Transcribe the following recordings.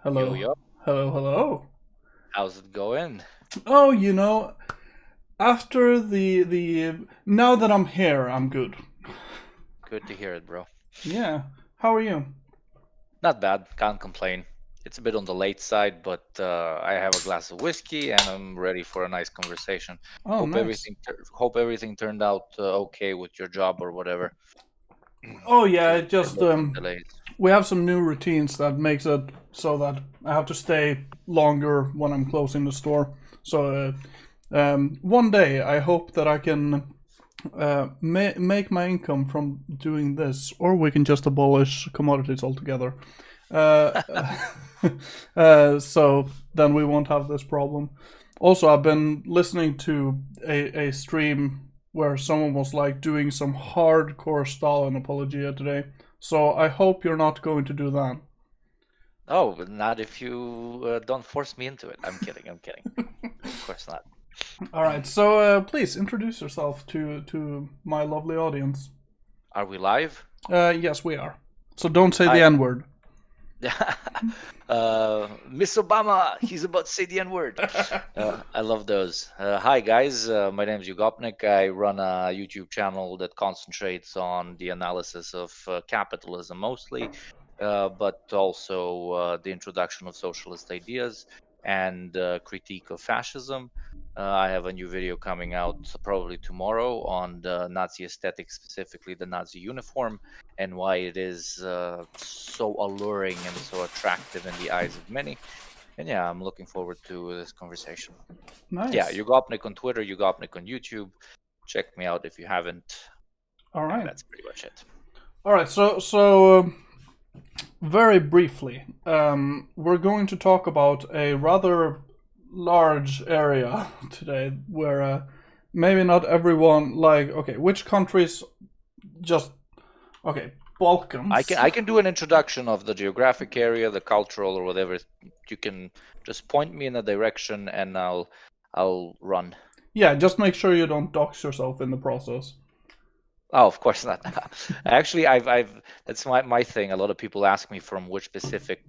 Yo, Hello. yo, Hello, hello. how's it going? Oh, after the now that I'm here, I'm good. Good to hear it, bro. Yeah. How are you? Not bad, can't complain. It's a bit on the late side, but I have a glass of whiskey and I'm ready for a nice conversation. Oh, nice. Hope everything turned out okay with your job or whatever. Oh yeah, Because it just there were some delays. we have some new routines that makes it so that I have to stay longer when I'm closing the store. So one day I hope that I can make my income from doing this, or we can just abolish commodities altogether. Uh, so then we won't have this problem. Also, I've been listening to a stream where someone was like doing some hardcore Stalin apologia today. So I hope you're not going to do that. Oh, but not if you don't force me into it. I'm kidding, I'm kidding. Of course not. All right, so please introduce yourself to my lovely audience. Are we live? Yes, we are. So don't say the Hi. N word. Miss Obama, he's about to say the N word. I love those. Hi, guys. My name is Yugopnik. I run a YouTube channel that concentrates on the analysis of capitalism mostly, but also the introduction of socialist ideas and critique of fascism. I have a new video coming out probably tomorrow on the Nazi aesthetic, specifically the Nazi uniform, and why it is so alluring and so attractive in the eyes of many. And yeah, I'm looking forward to this conversation. Yeah, Nice. Yugopnik on Twitter, Yugopnik on YouTube. Check me out if you haven't. All And right. that's pretty much it. All right. So very briefly, we're going to talk about a rather large area today where maybe not everyone like. Okay, which countries? Just okay. Balkans. I can do an introduction of the geographic area, the cultural or whatever. You can just point me in a direction and I'll run. Yeah, just make sure you don't dox yourself in the process. Oh, of course not. Actually, I've that's my thing. A lot of people ask me from which specific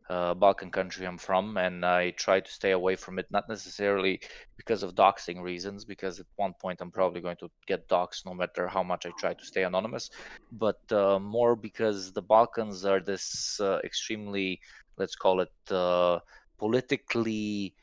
Balkan country I'm from, and I try to stay away from it, not necessarily because of doxing reasons, because at one point I'm probably going to get doxed no matter how much I try to stay anonymous, but more because the Balkans are this extremely, let's call it, politically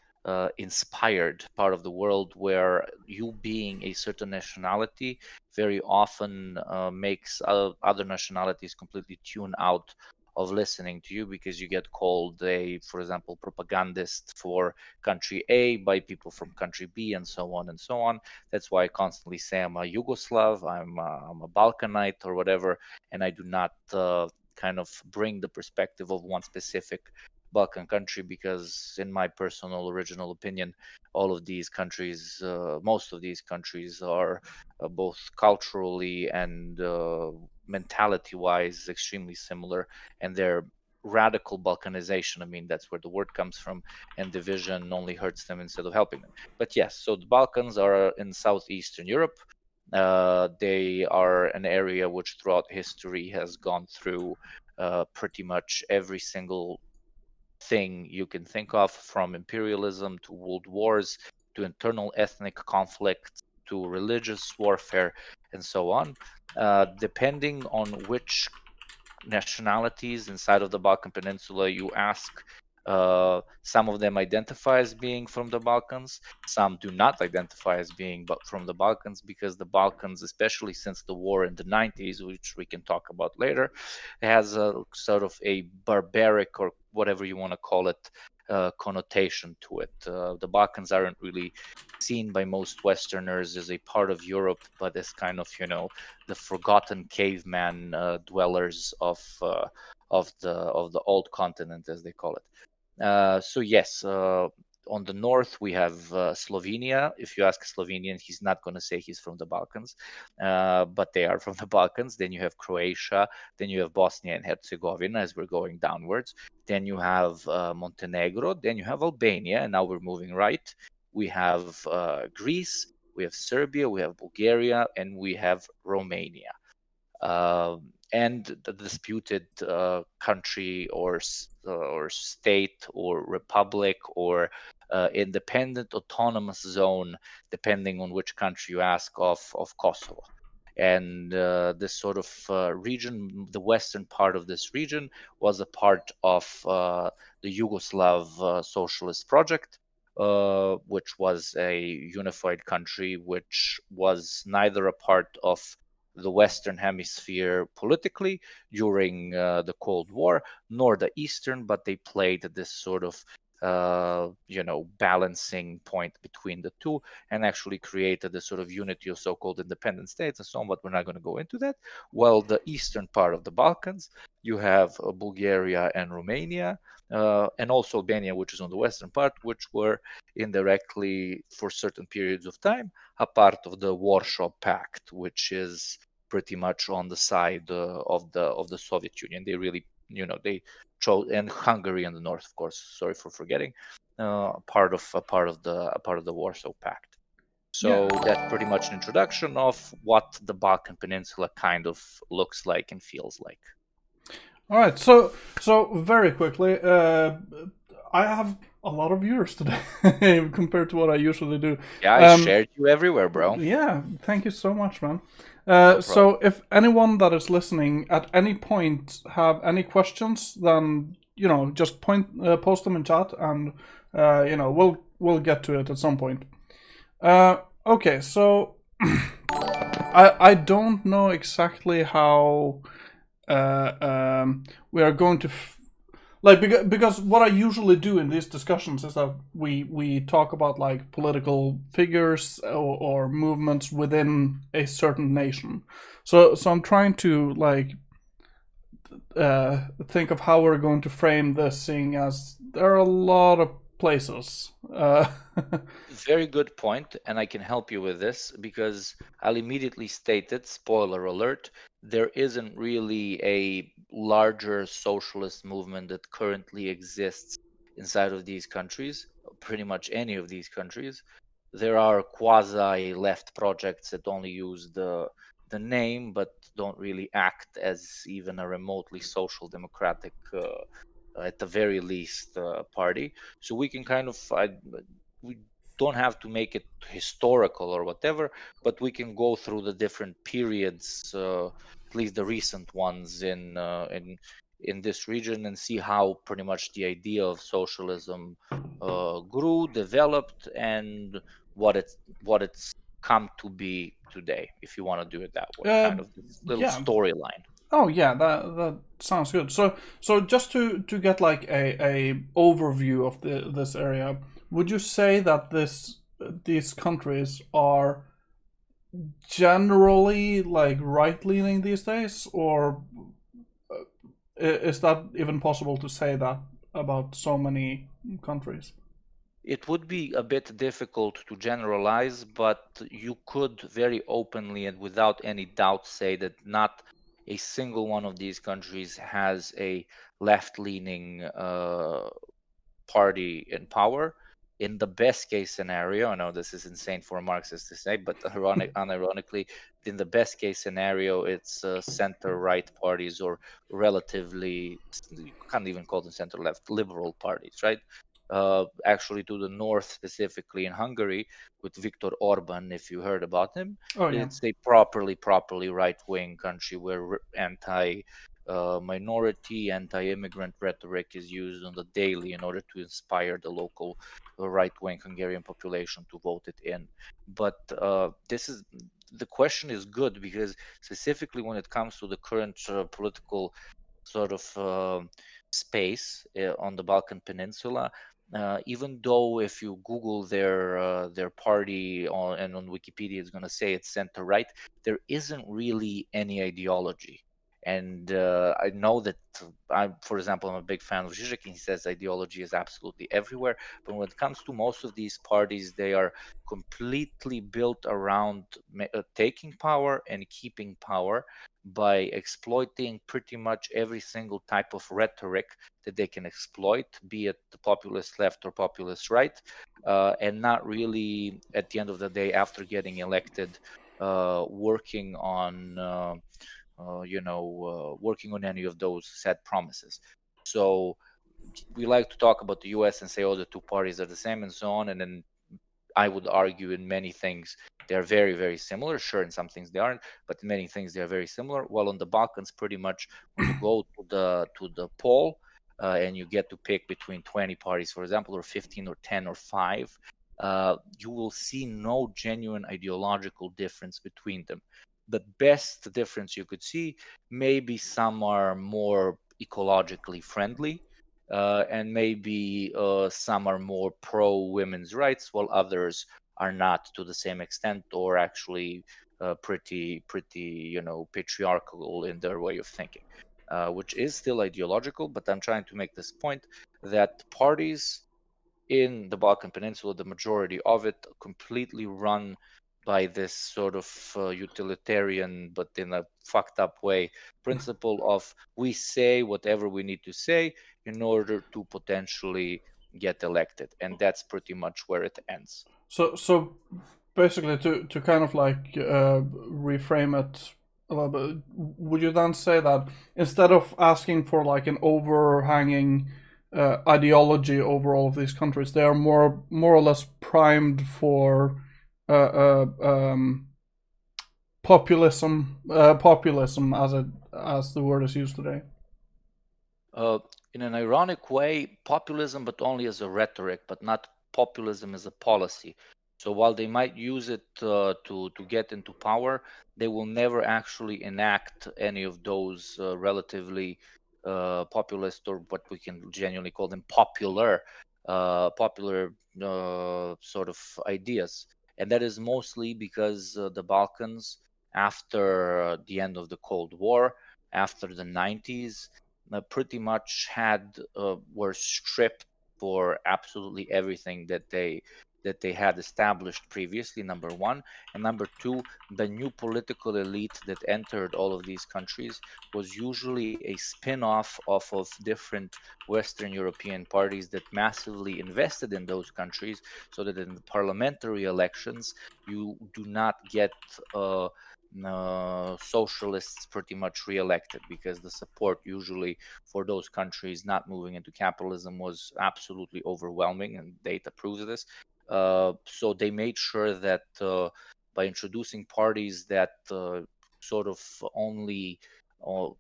inspired part of the world where you being a certain nationality very often makes other nationalities completely tune out of listening to you because you get called a, for example, propagandist for country A by people from country B and so on and so on. That's why I constantly say I'm a Yugoslav, I'm a Balkanite or whatever, and I do not kind of bring the perspective of one specific Balkan country because, in my personal original opinion, all of these countries, most of these countries are both culturally and mentality wise extremely similar, and their radical balkanization, I mean, that's where the word comes from, and division only hurts them instead of helping them. But yes, so the Balkans are in southeastern Europe. They are an area which throughout history has gone through pretty much every single thing you can think of, from imperialism to world wars to internal ethnic conflicts to religious warfare and so on. Depending on which nationalities inside of the Balkan Peninsula you ask, some of them identify as being from the Balkans. Some do not identify as being but from the Balkans because the Balkans, especially since the war in the 90s, which we can talk about later, has a sort of a barbaric or whatever you want to call it connotation to it. The Balkans aren't really seen by most Westerners as a part of Europe, but as kind of, the forgotten caveman dwellers of the old continent, as they call it. So yes, on the north we have Slovenia. If you ask a Slovenian, he's not going to say he's from the Balkans, but they are from the Balkans. Then you have Croatia. Then you have Bosnia and Herzegovina as we're going downwards. Then you have Montenegro. Then you have Albania, and now we're moving right. We have Greece. We have Serbia. We have Bulgaria, and we have Romania. and the disputed country or state or republic or independent autonomous zone, depending on which country you ask, of Kosovo. And this sort of region, the western part of this region, was a part of the Yugoslav socialist project, which was a unified country, which was neither a part of the Western Hemisphere politically during the Cold War, nor the Eastern, but they played this sort of balancing point between the two, and actually created this sort of unity of so-called independent states and so on. But we're not going to go into that. Well, the eastern part of the Balkans, you have Bulgaria and Romania, and also Albania, which is on the western part, which were indirectly, for certain periods of time, a part of the Warsaw Pact, which is pretty much on the side of the Soviet Union. They really, they chose, and Hungary in the north, of course. Sorry for forgetting, part of the Warsaw Pact. Yeah. So that's pretty much an introduction of what the Balkan Peninsula kind of looks like and feels like. All right. So very quickly, I have a lot of viewers today compared to what I usually do. Yeah, I shared you everywhere, bro. Yeah, thank you so much, man. No problem. So if anyone that is listening at any point have any questions, then just post them in chat, and we'll get to it at some point. Okay, so I don't know exactly how we are going to because what I usually do in these discussions is that we talk about like political figures or movements within a certain nation. So I'm trying to like think of how we're going to frame this, seeing as there are a lot of places. Very good point, and I can help you with this because I'll immediately state it, spoiler alert, there isn't really a larger socialist movement that currently exists inside of these countries, pretty much any of these countries. There are quasi left projects that only use the name but don't really act as even a remotely social democratic at the very least party. So we can kind of we don't have to make it historical or whatever, but we can go through the different periods, at least the recent ones in this region, and see how pretty much the idea of socialism grew, developed, and what it's come to be today. If you want to do it that way, uh, kind of this little yeah. storyline. Oh yeah, that sounds good. So just to get like a overview of this area, would you say that these countries are generally like right leaning these days, or is that even possible to say that about so many countries? It would be a bit difficult to generalize, but you could very openly and without any doubt say that not a single one of these countries has a left-leaning party in power. In the best case scenario, I know this is insane for a Marxist to say, but unironically, in the best case scenario, it's center-right parties or relatively, you can't even call them center-left, liberal parties, right? Actually, to the north, specifically in Hungary, with Viktor Orban, if you heard about him, Oh yeah. it's a properly right-wing country where anti minority, anti-immigrant rhetoric is used on the daily in order to inspire the local right-wing Hungarian population to vote it in. But the question is good because specifically when it comes to the current political sort of space on the Balkan Peninsula. Even though if you Google their party and on Wikipedia it's going to say it's center right, there isn't really any ideology. And I know that for example, I'm a big fan of Zizek, and he says ideology is absolutely everywhere. But when it comes to most of these parties, they are completely built around taking power and keeping power by exploiting pretty much every single type of rhetoric that they can exploit, be it the populist left or populist right, and not really, at the end of the day, after getting elected, working on working on any of those set promises. So we like to talk about the U.S. and say, oh, the two parties are the same and so on, and then I would argue in many things they're very, very similar. Sure, in some things they aren't, but in many things they are very similar. While on the Balkans, pretty much when you go to the poll and you get to pick between 20 parties, for example, or 15 or 10 or 5, you will see no genuine ideological difference between them. The best difference you could see, maybe some are more ecologically friendly, and maybe some are more pro women's rights, while others are not to the same extent, or actually pretty patriarchal in their way of thinking, which is still ideological. But I'm trying to make this point that parties in the Balkan Peninsula, the majority of it, completely run by this sort of utilitarian, but in a fucked up way, principle of we say whatever we need to say in order to potentially get elected. And that's pretty much where it ends. So basically, to kind of like reframe it a little bit, would you then say that instead of asking for like an overhanging ideology over all of these countries, they are more or less primed for populism as the word is used today? Uh, in an ironic way, populism, but only as a rhetoric, but not populism as a policy. So while they might use it to get into power, they will never actually enact any of those relatively populist, or what we can genuinely call them popular sort of ideas. And that is mostly because the Balkans, after the end of the Cold War, after the 90s, pretty much were stripped for absolutely everything that they had established previously, number one. And number two, the new political elite that entered all of these countries was usually a spin-off of different Western European parties that massively invested in those countries, so that in the parliamentary elections you do not get socialists pretty much re-elected, because the support usually for those countries not moving into capitalism was absolutely overwhelming, and data proves this. So they made sure that by introducing parties that sort of only uh,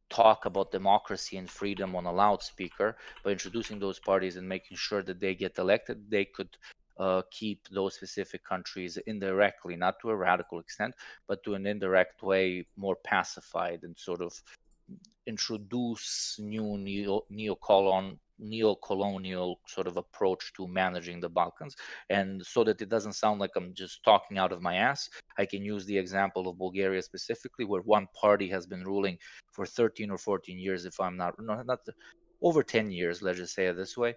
talk about democracy and freedom on a loudspeaker, by introducing those parties and making sure that they get elected, they could keep those specific countries indirectly, not to a radical extent, but to an indirect way, more pacified, and sort of introduce new neo-colonial sort of approach to managing the Balkans. And so that it doesn't sound like I'm just talking out of my ass, I can use the example of Bulgaria specifically, where one party has been ruling for 13 or 14 years, if I'm not, no, not over 10 years, let's just say it this way,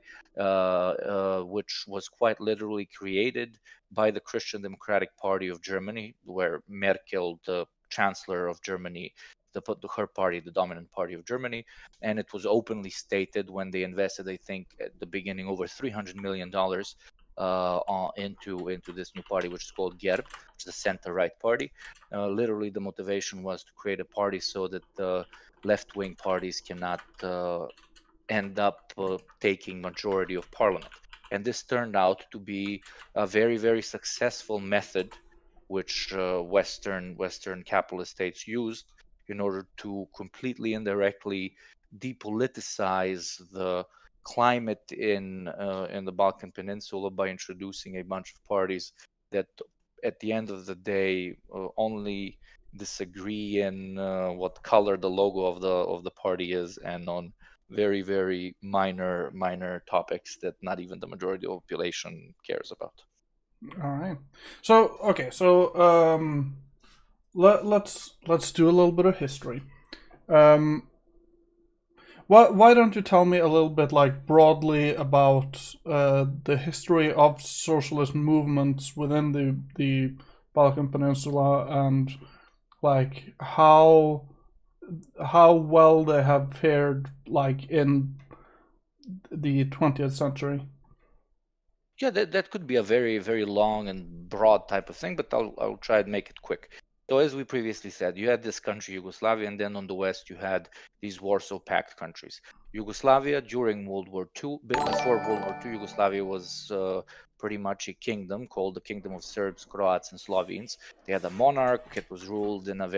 which was quite literally created by the Christian Democratic Party of Germany, where Merkel, the Chancellor of Germany, her party, the dominant party of Germany, and it was openly stated when they invested, I think, at the beginning, over $300 million into this new party, which is called GERB, which is the center-right party. Literally, the motivation was to create a party so that the left-wing parties cannot end up taking majority of parliament. And this turned out to be a very, very successful method, which Western capitalist states used in order to completely indirectly depoliticize the climate in the Balkan Peninsula by introducing a bunch of parties that, at the end of the day, only disagree in what color the logo of the party is, and on very, very minor topics that not even the majority of the population cares about. All right. So okay. So let's do a little bit of history. Um, why don't you tell me a little bit, like broadly, about the history of socialist movements within the Balkan Peninsula, and like how well they have fared, like in the 20th century? Yeah, that could be a very, very long and broad type of thing, but I'll try and make it quick. So as we previously said, you had this country, Yugoslavia, and then on the west you had these Warsaw Pact countries. Yugoslavia during World War II, before World War II, Yugoslavia was pretty much a kingdom called the Kingdom of Serbs, Croats, and Slovenes. They had a monarch. It was ruled in a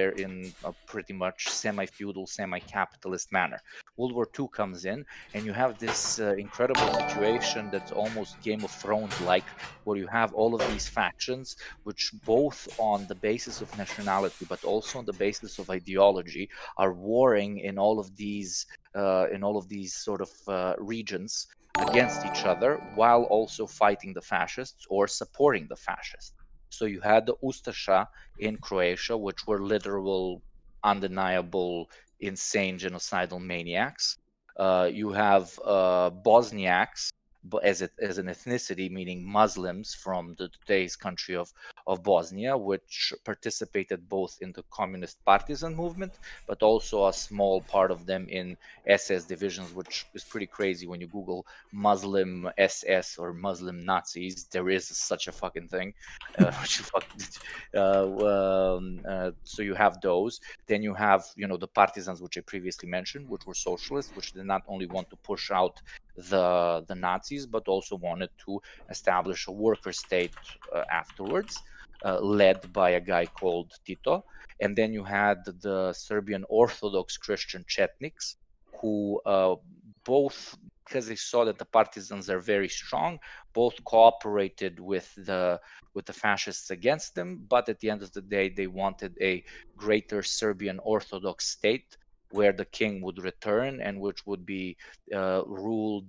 pretty much semi-feudal, semi-capitalist manner. World War II comes in, and you have this incredible situation that's almost Game of Thrones like, where you have all of these factions, which both on the basis of nationality, but also on the basis of ideology, are warring in all of these sort of regions against each other, while also fighting the fascists or supporting the fascists. So you had the Ustasha in Croatia, which were literal, undeniable, insane genocidal maniacs. You have Bosniaks as an ethnicity, meaning Muslims from the today's country of Bosnia, which participated both in the communist partisan movement, but also a small part of them in SS divisions, which is pretty crazy when you Google Muslim SS or Muslim Nazis. There is such a fucking thing. Which so you have those. Then you have, the partisans, which I previously mentioned, which were socialists, which did not only want to push out the Nazis, but also wanted to establish a worker state afterwards, led by a guy called Tito. And then you had the Serbian Orthodox Christian Chetniks, who both, because they saw that the partisans are very strong, both cooperated with the fascists against them. But at the end of the day, they wanted a greater Serbian Orthodox state where the king would return and which would be ruled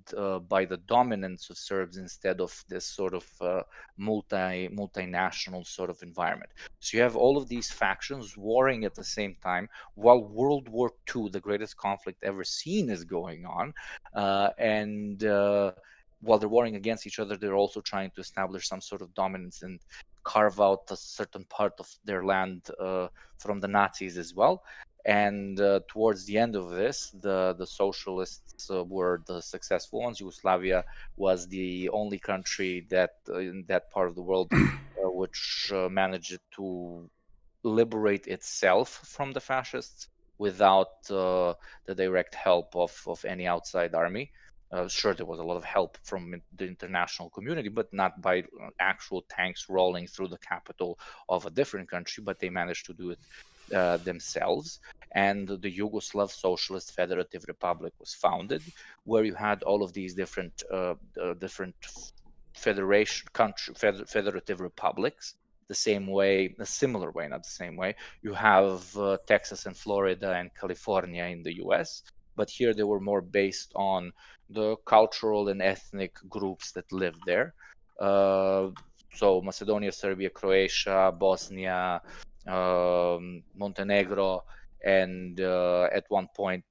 by the dominance of Serbs instead of this sort of multinational sort of environment. So you have all of these factions warring at the same time while World War II, the greatest conflict ever seen, is going on, and while they're warring against each other, they're also trying to establish some sort of dominance and carve out a certain part of their land from the Nazis as well. And towards the end of this, the socialists were the successful ones. Yugoslavia was the only country that in that part of the world which managed to liberate itself from the fascists without the direct help of any outside army. Sure, there was a lot of help from the international community, but not by actual tanks rolling through the capital of a different country, but they managed to do it themselves. And the Yugoslav Socialist Federative Republic was founded, where you had all of these different federative republics. The same way, a similar way, not the same way. You have Texas and Florida and California in the U.S., but here they were more based on the cultural and ethnic groups that lived there. So Macedonia, Serbia, Croatia, Bosnia, Montenegro, and at one point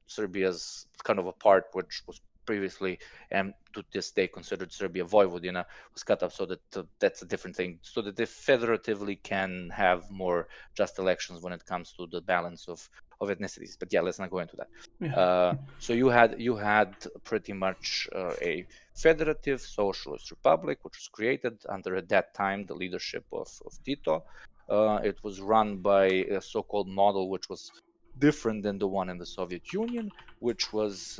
Serbia's kind of a part, which was previously and to this day considered Serbia Vojvodina, was cut up so that that's a different thing, so that they federatively can have more just elections when it comes to the balance of ethnicities. But yeah, let's not go into that. Yeah. So you had pretty much a federative socialist republic, which was created under at that time the leadership of Tito. It was run by a so-called model which was different than the one in the Soviet Union, which was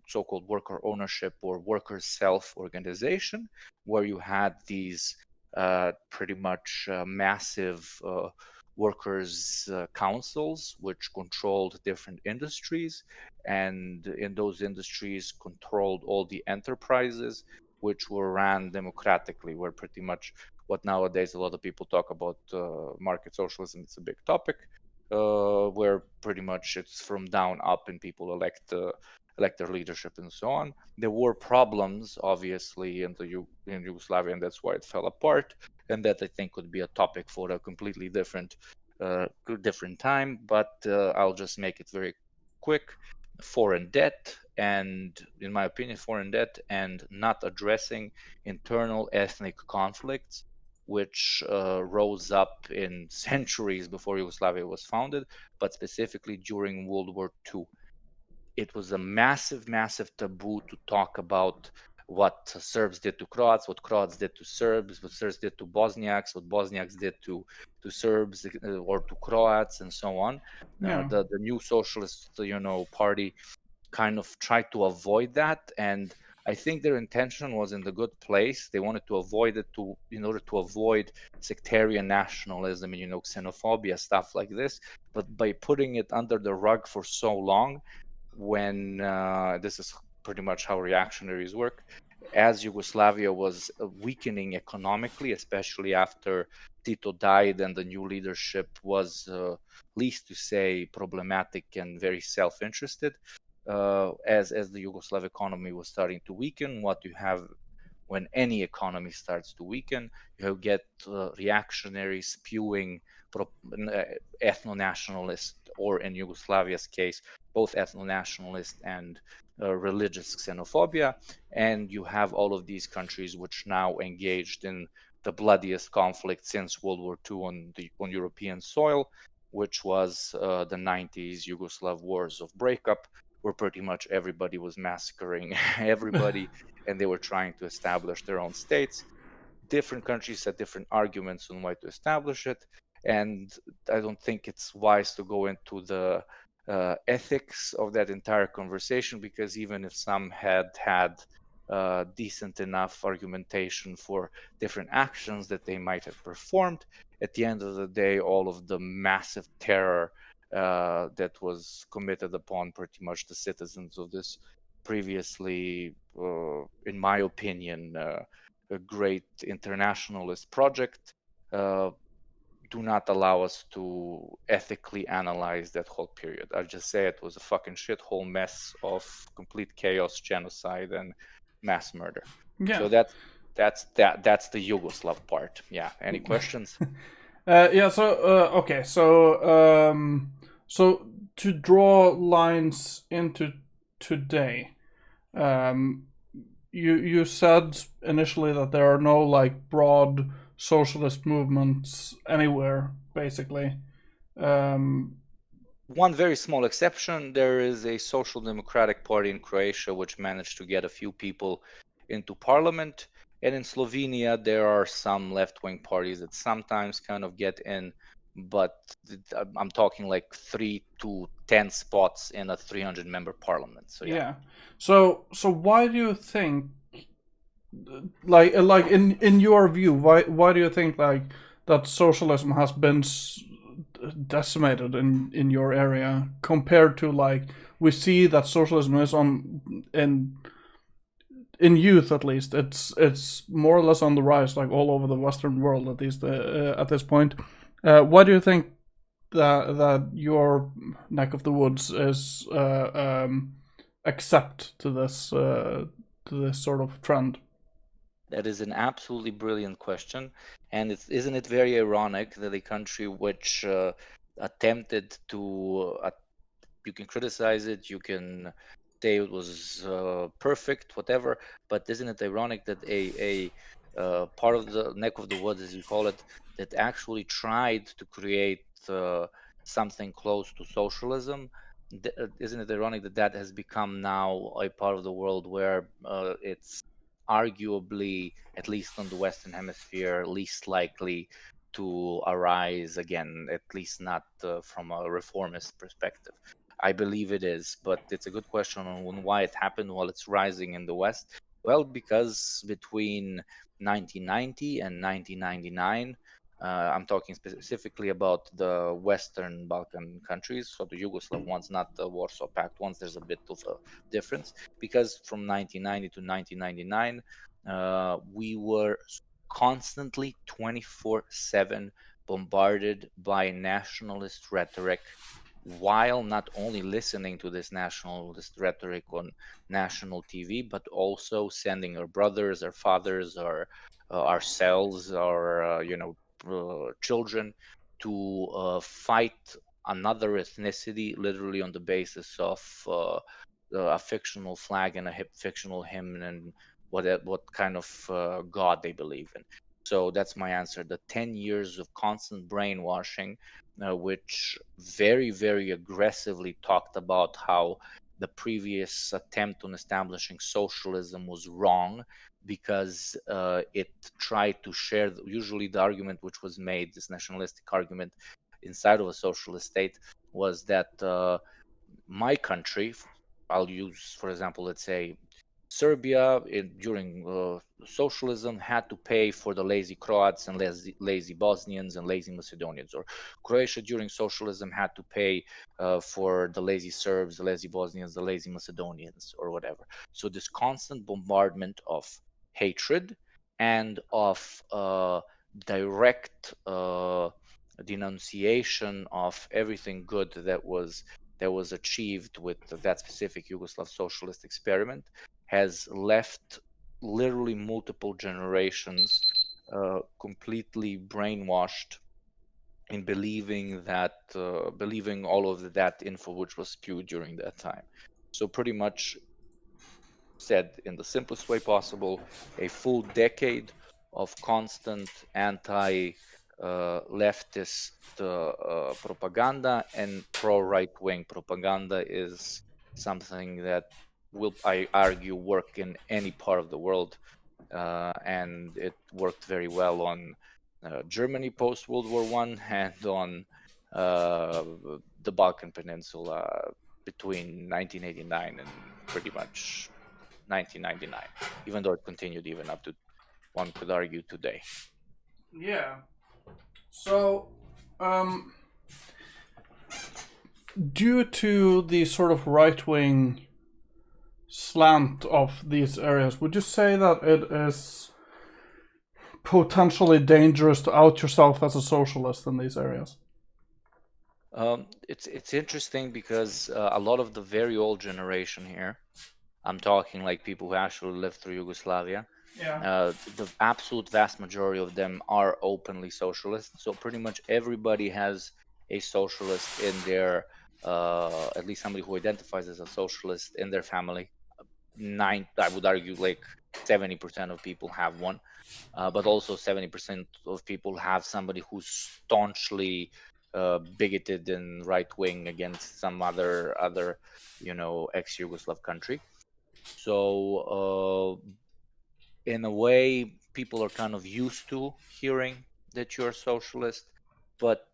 so-called worker ownership or worker self-organization, where you had these pretty much massive workers' councils, which controlled different industries, and in those industries controlled all the enterprises, which were ran democratically, where pretty much what nowadays a lot of people talk about market socialism. It's a big topic, where pretty much it's from down up and people elect their leadership and so on. There were problems, obviously, in Yugoslavia, and that's why it fell apart. And that I think could be a topic for a completely different time. But I'll just make it very quick. Foreign debt, and in my opinion, foreign debt and not addressing internal ethnic conflicts which rose up in centuries before Yugoslavia was founded, but specifically during World War II. It was a massive, massive taboo to talk about what Serbs did to Croats, what Croats did to Serbs, what Serbs did to Bosniaks, what Bosniaks did to Serbs or to Croats, and so on. Yeah. The new socialist, party kind of tried to avoid that, and I think their intention was in the good place. They wanted to avoid it in order to avoid sectarian nationalism and xenophobia, stuff like this. But by putting it under the rug for so long, when this is pretty much how reactionaries work, as Yugoslavia was weakening economically, especially after Tito died and the new leadership was, least to say, problematic and very self-interested. As the Yugoslav economy was starting to weaken, what you have when any economy starts to weaken, you get reactionary spewing ethno-nationalist, or in Yugoslavia's case, both ethno-nationalist and religious xenophobia. And you have all of these countries which now engaged in the bloodiest conflict since World War II on European soil, which was the 90s Yugoslav wars of breakup, where pretty much everybody was massacring everybody, and they were trying to establish their own states. Different countries had different arguments on why to establish it, and I don't think it's wise to go into the ethics of that entire conversation, because even if some had decent enough argumentation for different actions that they might have performed, at the end of the day, all of the massive terror that was committed upon pretty much the citizens of this previously, in my opinion, a great internationalist project, uh, do not allow us to ethically analyze that whole period. I'll just say it was a fucking shithole mess of complete chaos, genocide, and mass murder. Yeah. So that's the Yugoslav part. Yeah. Any questions? Yeah. So okay. So to draw lines into today, um, you said initially that there are no like broad socialist movements anywhere, basically. Um, One very small exception, there is a Social Democratic Party in Croatia which managed to get a few people into parliament. And in Slovenia, there are some left-wing parties that sometimes kind of get in, but I'm talking like 3 to 10 spots in a 300-member parliament. So yeah. yeah. So why do you think, like in your view, why do you think like that socialism has been decimated in your area compared to, like, we see that socialism is on in youth, at least it's more or less on the rise, like all over the Western world, at least at this point. Why do you think that your neck of the woods is accept to this sort of trend? That is an absolutely brilliant question. And isn't it very ironic that a country which attempted to, you can criticize it, you can say it was perfect, whatever, but isn't it ironic that a part of the neck of the woods, as you call it, that actually tried to create something close to socialism, isn't it ironic that that has become now a part of the world where it's arguably, at least on the Western Hemisphere, least likely to arise again, at least not from a reformist perspective? I believe it is, but it's a good question on why it happened while it's rising in the West. Well, because between 1990 and 1999, I'm talking specifically about the Western Balkan countries, so the Yugoslav ones, not the Warsaw Pact ones. There's a bit of a difference, because from 1990 to 1999, we were constantly 24/7 bombarded by nationalist rhetoric, while not only listening to this nationalist rhetoric on national TV, but also sending our brothers, our fathers, ourselves, our children to fight another ethnicity, literally on the basis of a fictional flag and a fictional hymn, and what kind of god they believe in. So that's my answer. The 10 years of constant brainwashing, which very, very aggressively talked about how the previous attempt on establishing socialism was wrong because it tried to share, usually the argument which was made, this nationalistic argument inside of a socialist state, was that my country, I'll use, for example, let's say Serbia during socialism had to pay for the lazy Croats and lazy Bosnians and lazy Macedonians, or Croatia during socialism had to pay for the lazy Serbs, the lazy Bosnians, the lazy Macedonians, or whatever. So this constant bombardment of hatred and of direct denunciation of everything good that was achieved with that specific Yugoslav socialist experiment has left literally multiple generations completely brainwashed in believing all of that info which was spewed during that time. So pretty much said in the simplest way possible, a full decade of constant anti leftist propaganda and pro right wing propaganda is something that will, I argue, work in any part of the world. And it worked very well on Germany post World War One and on uh, the Balkan Peninsula between 1989 and pretty much 1999, even though it continued even up to, one could argue, today. Yeah. So, um, due to the sort of right wing slant of these areas, would you say that it is potentially dangerous to out yourself as a socialist in these areas? It's interesting because a lot of the very old generation here, I'm talking like people who actually lived through Yugoslavia, Yeah. the absolute vast majority of them are openly socialist. So pretty much everybody has a socialist in their, at least somebody who identifies as a socialist in their family. I would argue like 70% of people have one, but also 70% of people have somebody who's staunchly bigoted and right wing against some other ex-Yugoslav country. So in a way, people are kind of used to hearing that you're a socialist, but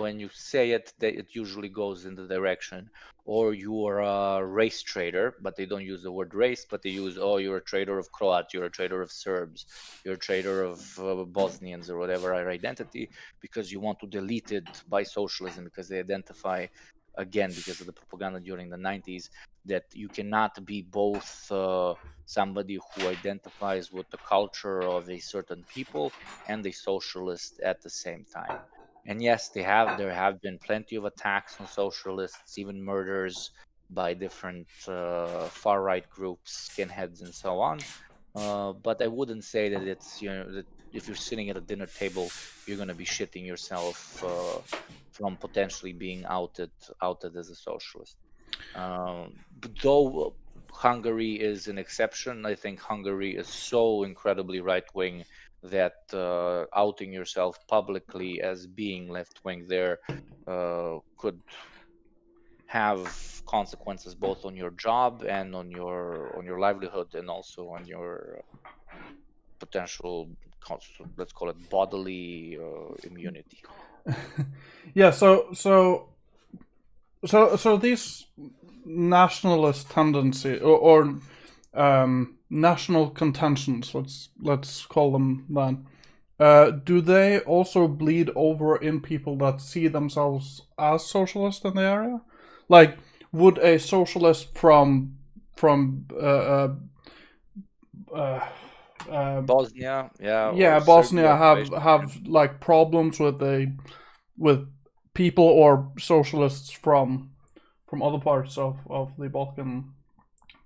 when you say it, it usually goes in the direction, or you are a race trader, but they don't use the word race, but they use, oh, you're a trader of Croats, you're a trader of Serbs, you're a trader of Bosnians, or whatever our identity, because you want to delete it by socialism, because they identify, again, because of the propaganda during the 90s, that you cannot be both somebody who identifies with the culture of a certain people and a socialist at the same time. And yes, there have been plenty of attacks on socialists, even murders by different far right groups, skinheads, and so on. But I wouldn't say that it's, that if you're sitting at a dinner table, you're going to be shitting yourself from potentially being outed as a socialist. But though Hungary is an exception, I think Hungary is so incredibly right wing that outing yourself publicly as being left wing there could have consequences both on your job and on your livelihood, and also on your potential, let's call it, bodily immunity. Yeah. So these nationalist tendency or national contentions, let's call them then. Do they also bleed over in people that see themselves as socialist in the area? Like, would a socialist from uh, Bosnia, yeah, or yeah, Serbia, Bosnia have Croatia, yeah. like problems with people or socialists from other parts of the Balkan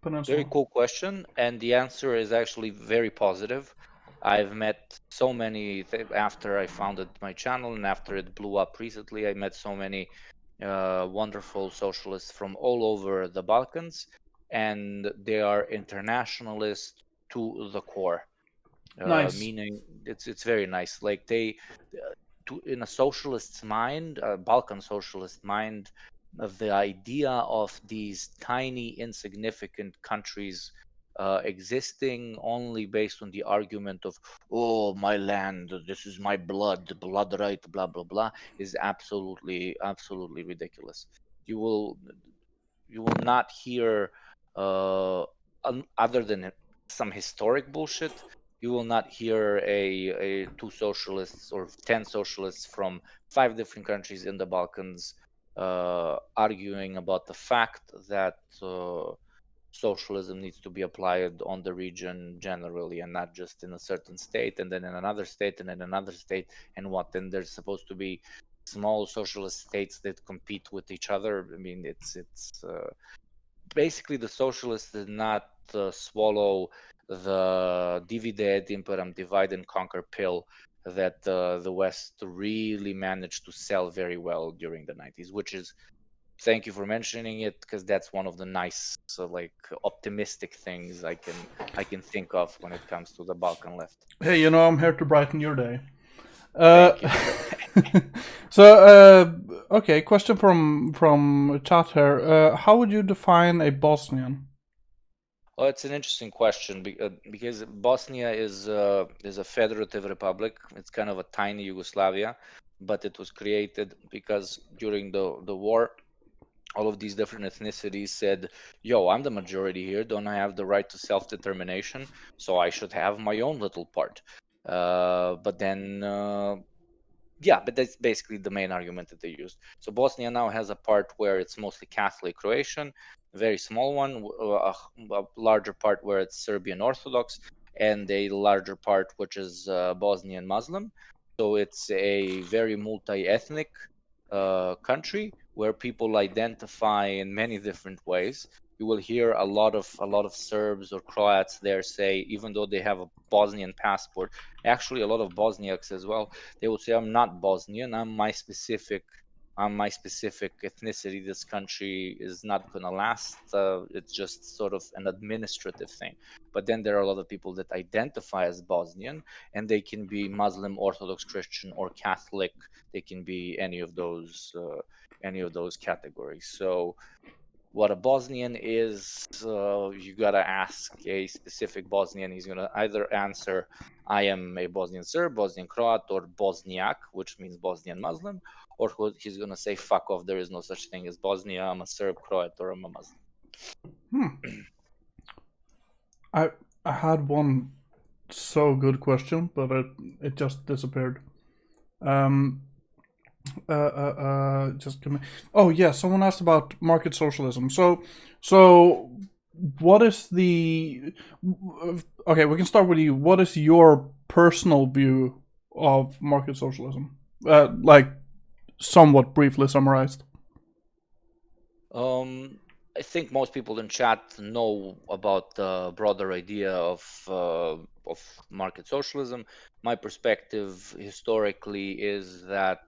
Very Peninsula? cool question, and the answer is actually very positive. I've met so many after I founded my channel and after it blew up recently. I met so many wonderful socialists from all over the Balkans, and they are internationalists to the core. Nice. Meaning it's very nice. Like they, in a socialist's mind, a Balkan socialist mind, the idea of these tiny, insignificant countries existing only based on the argument of, oh, my land, this is my blood right, blah, blah, blah, is absolutely, absolutely ridiculous. You will, you will not hear, other than some historic bullshit, you will not hear a two socialists or 10 socialists from 5 different countries in the Balkans arguing about the fact that socialism needs to be applied on the region generally and not just in a certain state and then in another state and in another state, and what then there's supposed to be small socialist states that compete with each other. I mean, it's basically the socialists did not swallow the divide et imperum, divide and conquer pill that the West really managed to sell very well during the 90s, which is, thank you for mentioning it, because that's one of the nice, like, optimistic things I can think of when it comes to the Balkan left. Hey, I'm here to brighten your day. Thank you. So, okay, question from chat here. How would you define a Bosnian? Oh, it's an interesting question because Bosnia is a federative republic. It's kind of a tiny Yugoslavia, but it was created because during the war, all of these different ethnicities said, "Yo, I'm the majority here. Don't I have the right to self-determination? So I should have my own little part." But then yeah, but that's basically the main argument that they used. So Bosnia now has a part where it's mostly Catholic Croatian, a very small one, a larger part where it's Serbian Orthodox, and a larger part which is Bosnian Muslim. So it's a very multi-ethnic country where people identify in many different ways. You will hear a lot of Serbs or Croats there say, even though they have a Bosnian passport, actually a lot of Bosniaks as well, they would say, I'm not Bosnian, I'm my specific ethnicity. This country is not going to last. It's just sort of an administrative thing. But then there are a lot of people that identify as Bosnian, and they can be Muslim, Orthodox Christian, or Catholic. They can be any of those categories. So what a Bosnian is, you gotta ask a specific Bosnian. He's gonna either answer, I am a Bosnian Serb, Bosnian Croat, or Bosniak, which means Bosnian Muslim, or he's gonna say, fuck off, there is no such thing as Bosnia, I'm a Serb, Croat, or I'm a Muslim. I I had one so good question, but it just disappeared. Um, just give me. Oh yeah, someone asked about market socialism. So what is the? Okay, we can start with you. What is your personal view of market socialism? Like somewhat briefly summarized. I think most people in chat know about the broader idea of market socialism. My perspective historically is that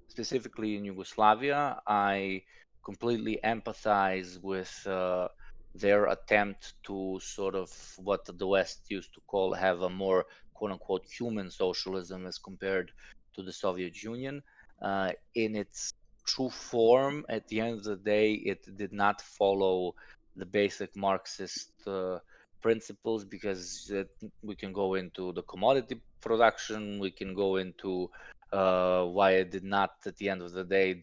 specifically in Yugoslavia, I completely empathize with their attempt to sort of what the West used to call have a more quote unquote human socialism as compared to the Soviet Union. In its true form, at the end of the day, it did not follow the basic Marxist principles because we can go into the commodity production, we can go into why I did not, at the end of the day,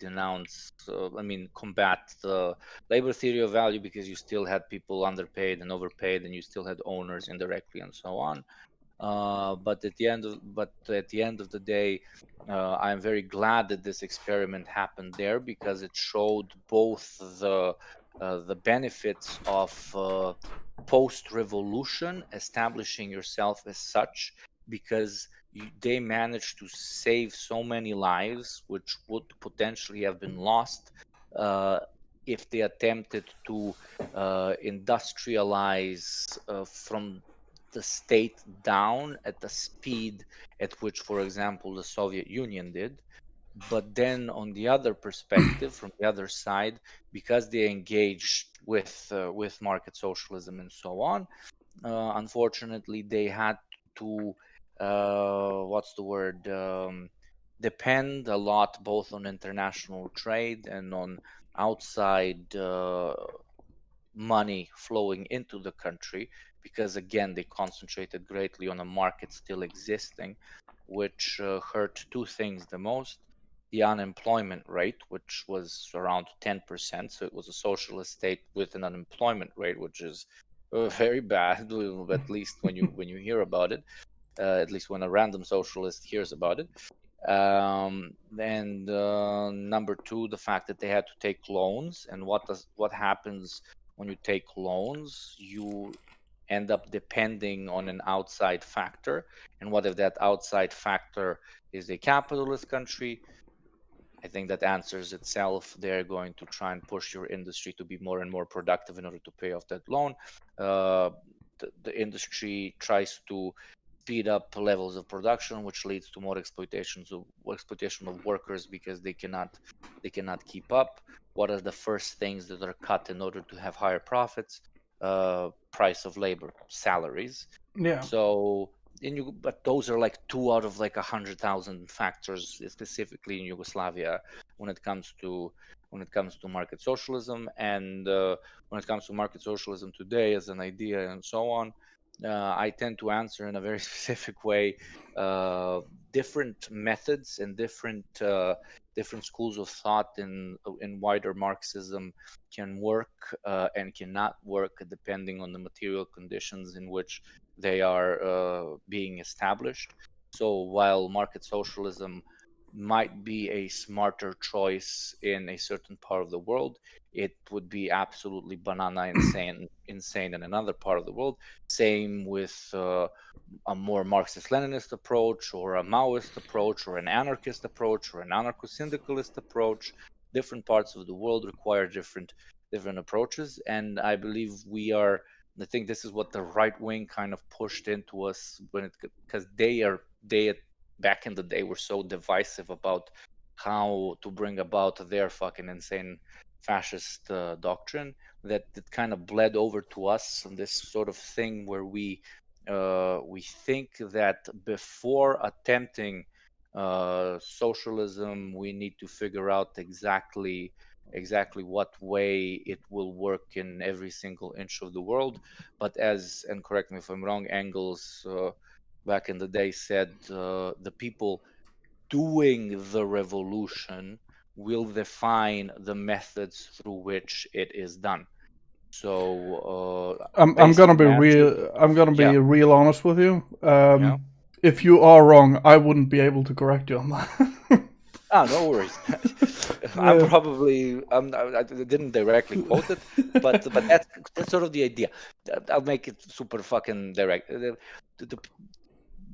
combat the labor theory of value, because you still had people underpaid and overpaid, and you still had owners indirectly and so on. But at the end of the day, I'm very glad that this experiment happened there, because it showed both the benefits of post-revolution, establishing yourself as such, because they managed to save so many lives, which would potentially have been lost if they attempted to industrialize from the state down at the speed at which, for example, the Soviet Union did. But then, on the other perspective, from the other side, because they engaged with market socialism and so on, unfortunately, they had to what's the word? depend a lot both on international trade and on outside money flowing into the country, because again they concentrated greatly on a market still existing, which hurt two things the most: the unemployment rate, which was around 10%. So it was a socialist state with an unemployment rate which is very bad, at least when you hear about it, at least when a random socialist hears about it. And number two, the fact that they had to take loans. And what happens when you take loans? You end up depending on an outside factor. And what if that outside factor is a capitalist country? I think that answers itself. They're going to try and push your industry to be more and more productive in order to pay off that loan. The industry tries to speed up levels of production, which leads to more exploitation of workers, because they cannot keep up. What are the first things that are cut in order to have higher profits? Price of labor, salaries. Yeah. So but those are like two out of like 100,000 factors, specifically in Yugoslavia, when it comes to market socialism. And when it comes to market socialism today as an idea and so on, I tend to answer in a very specific way. Different methods and different schools of thought in wider Marxism can work and cannot work depending on the material conditions in which they are being established. So while market socialism might be a smarter choice in a certain part of the world, it would be absolutely banana insane in another part of the world. Same with a more Marxist-Leninist approach, or a Maoist approach, or an anarchist approach, or an anarcho-syndicalist approach. Different parts of the world require different approaches, and I believe I think this is what the right wing kind of pushed into us, because they back in the day were so divisive about how to bring about their fucking insane fascist doctrine, that it kind of bled over to us on this sort of thing where we think that before attempting socialism, we need to figure out exactly what way it will work in every single inch of the world. But and correct me if I'm wrong, Engels back in the day said the people doing the revolution will define the methods through which it is done. So I'm based gonna on be that, real. I'm gonna yeah, be real honest with you. yeah. If you are wrong, I wouldn't be able to correct you on that. Ah, no worries. I'm Yeah. probably I didn't directly quote it, but that's sort of the idea. I'll make it super fucking direct.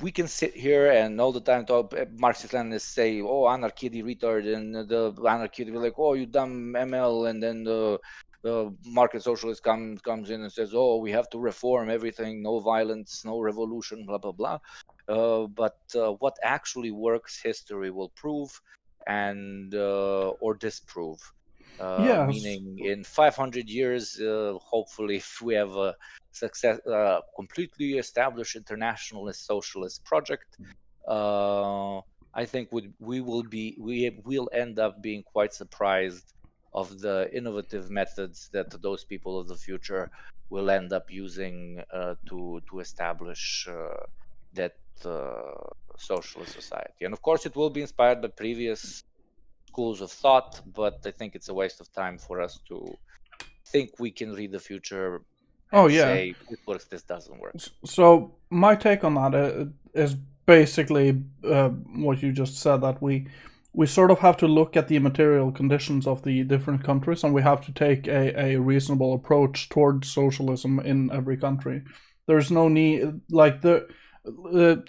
We can sit here and all the time talk Marxist Leninists say, "Oh, anarchy, the retard," and the anarchy will be like, "Oh, you dumb ML," and then the market socialist comes in and says, "Oh, we have to reform everything, no violence, no revolution, blah blah blah." But what actually works, history will prove and or disprove. Yes. Meaning, in 500 years, hopefully, if we have a completely established internationalist socialist project, I think we will end up being quite surprised of the innovative methods that those people of the future will end up using to establish that socialist society. And of course, it will be inspired by previous schools of thought, but I think it's a waste of time for us to think we can read the future Oh and yeah. say this works, this doesn't work. So my take on that is basically what you just said, that we sort of have to look at the material conditions of the different countries, and we have to take a reasonable approach towards socialism in every country. There's no need, like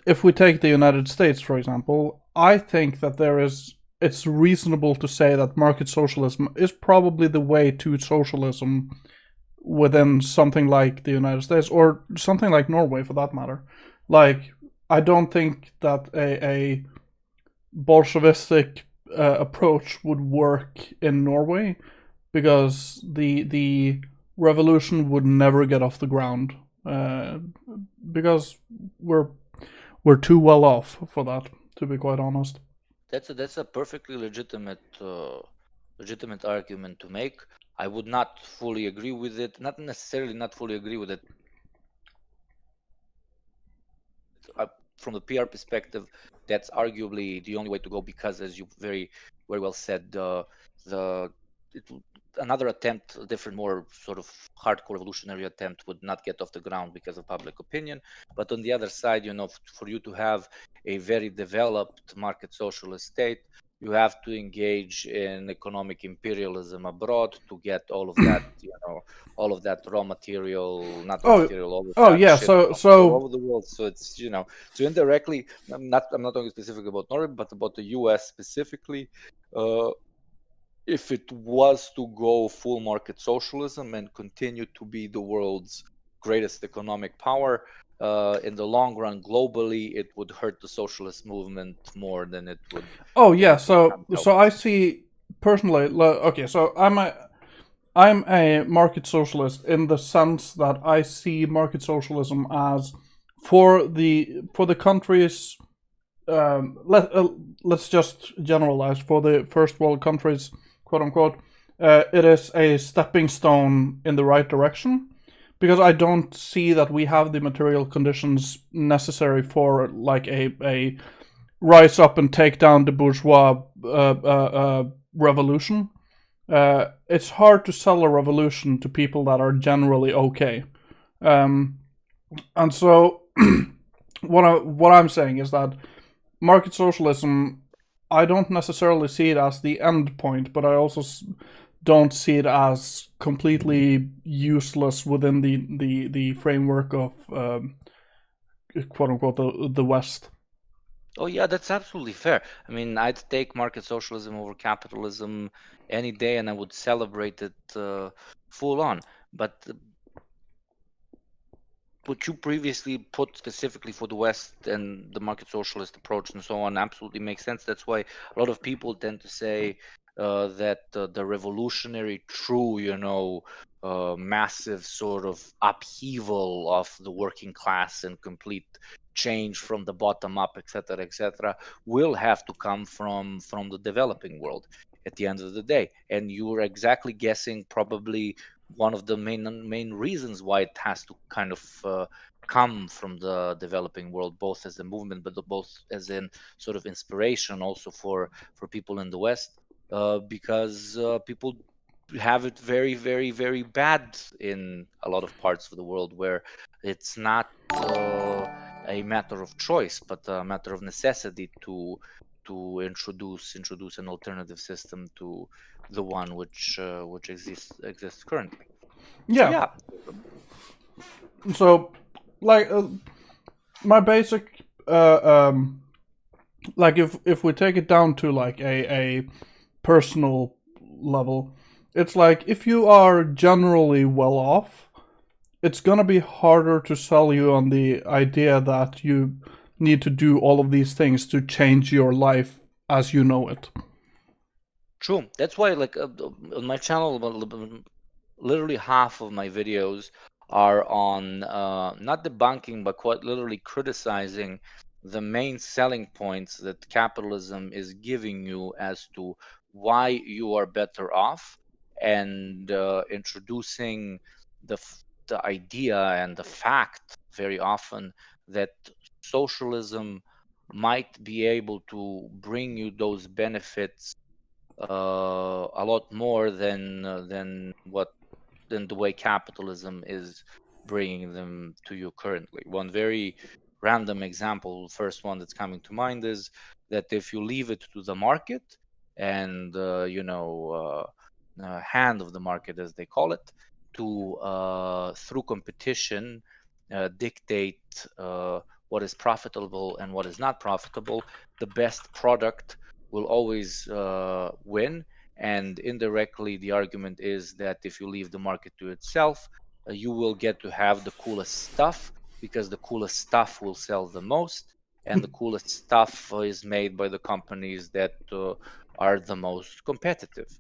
if we take the United States, for example, I think that it's reasonable to say that market socialism is probably the way to socialism within something like the United States, or something like Norway for that matter. Like, I don't think that a Bolshevistic approach would work in Norway, because the revolution would never get off the ground, because we're too well off for that, to be quite honest. That's a perfectly legitimate argument to make. I would not fully agree with it. Not necessarily not fully agree with it. From the PR perspective, that's arguably the only way to go because, as you very well said, the it, another attempt, a different, more sort of hardcore revolutionary attempt, would not get off the ground because of public opinion. But on the other side, for you to have a very developed market socialist state, you have to engage in economic imperialism abroad to get all of that, all of that raw material, not raw Oh, material, all of oh that yeah. shit So from all so over the world. So it's, so indirectly, I'm not talking specific about Norway, but about the US specifically. Uh, if it was to go full market socialism and continue to be the world's greatest economic power, in the long run, globally, it would hurt the socialist movement more than it would oh yeah. help So it. I see personally. Okay, so I'm a market socialist in the sense that I see market socialism as for the countries. Let's just generalize for the first world countries, quote unquote. It is a stepping stone in the right direction because I don't see that we have the material conditions necessary for like a rise up and take down the bourgeois revolution. It's hard to sell a revolution to people that are generally okay. Um, and so, what I'm saying is that market socialism, I don't necessarily see it as the end point, but I also don't see it as completely useless within the framework of quote unquote the West. Oh yeah, that's absolutely fair. I mean, I'd take market socialism over capitalism any day, and I would celebrate it full on. But what you previously put specifically for the West and the market socialist approach and so on absolutely makes sense. That's why a lot of people tend to say that the revolutionary, true, massive sort of upheaval of the working class and complete change from the bottom up, etc., will have to come from the developing world at the end of the day. And you're exactly guessing probably one of the main reasons why it has to kind of come from the developing world, both as a movement, but both as in sort of inspiration also for people in the West, because people have it very, very, very bad in a lot of parts of the world where it's not a matter of choice, but a matter of necessity to introduce an alternative system to the one which exists currently. So Yeah. yeah. So, like, my basic, like, if we take it down to like a personal level, it's like if you are generally well off, it's gonna be harder to sell you on the idea that you need to do all of these things to change your life as you know it. True. That's why, like, on my channel, literally half of my videos are on not debunking, but quite literally criticizing the main selling points that capitalism is giving you as to why you are better off, and introducing the idea and the fact very often that socialism might be able to bring you those benefits a lot more than the way capitalism is bringing them to you currently. One very random example, first one that's coming to mind, is that if you leave it to the market and hand of the market, as they call it, to through competition dictate what is profitable and what is not profitable, the best product will always win. And indirectly, the argument is that if you leave the market to itself, you will get to have the coolest stuff because the coolest stuff will sell the most. And the coolest stuff is made by the companies that are the most competitive.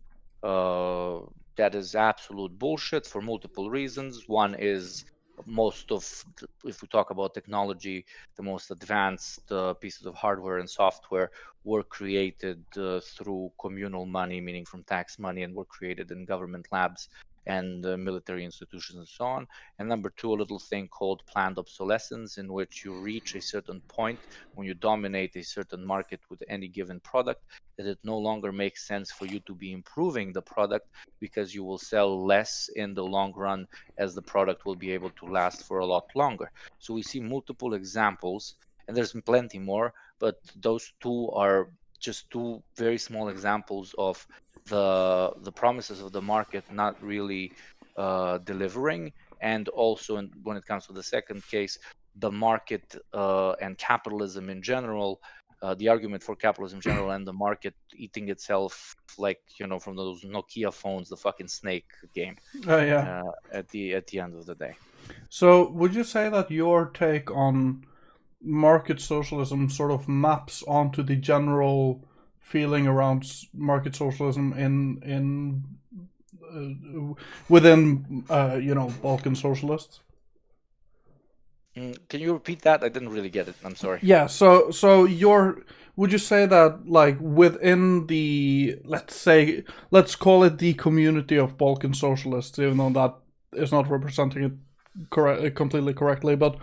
Uh, that is absolute bullshit for multiple reasons. One is most of, if we talk about technology, the most advanced pieces of hardware and software were created through communal money, meaning from tax money, and were created in government labs and military institutions and so on. And number two, a little thing called planned obsolescence, in which you reach a certain point when you dominate a certain market with any given product, that it no longer makes sense for you to be improving the product, because you will sell less in the long run, as the product will be able to last for a lot longer. So we see multiple examples, and there's plenty more, but those two are just two very small examples of the promises of the market not really delivering. And also, when it comes to the second case, the market and capitalism in general, the argument for capitalism in general, and the market eating itself, like, from those Nokia phones, the fucking snake game, Yeah. at the end of the day. So, would you say that your take on market socialism sort of maps onto the general feeling around market socialism in within Balkan socialists? Can you repeat that? I didn't really get it. I'm sorry. Yeah. So your would you say that like within the let's call it the community of Balkan socialists, even though that is not representing it completely correctly, but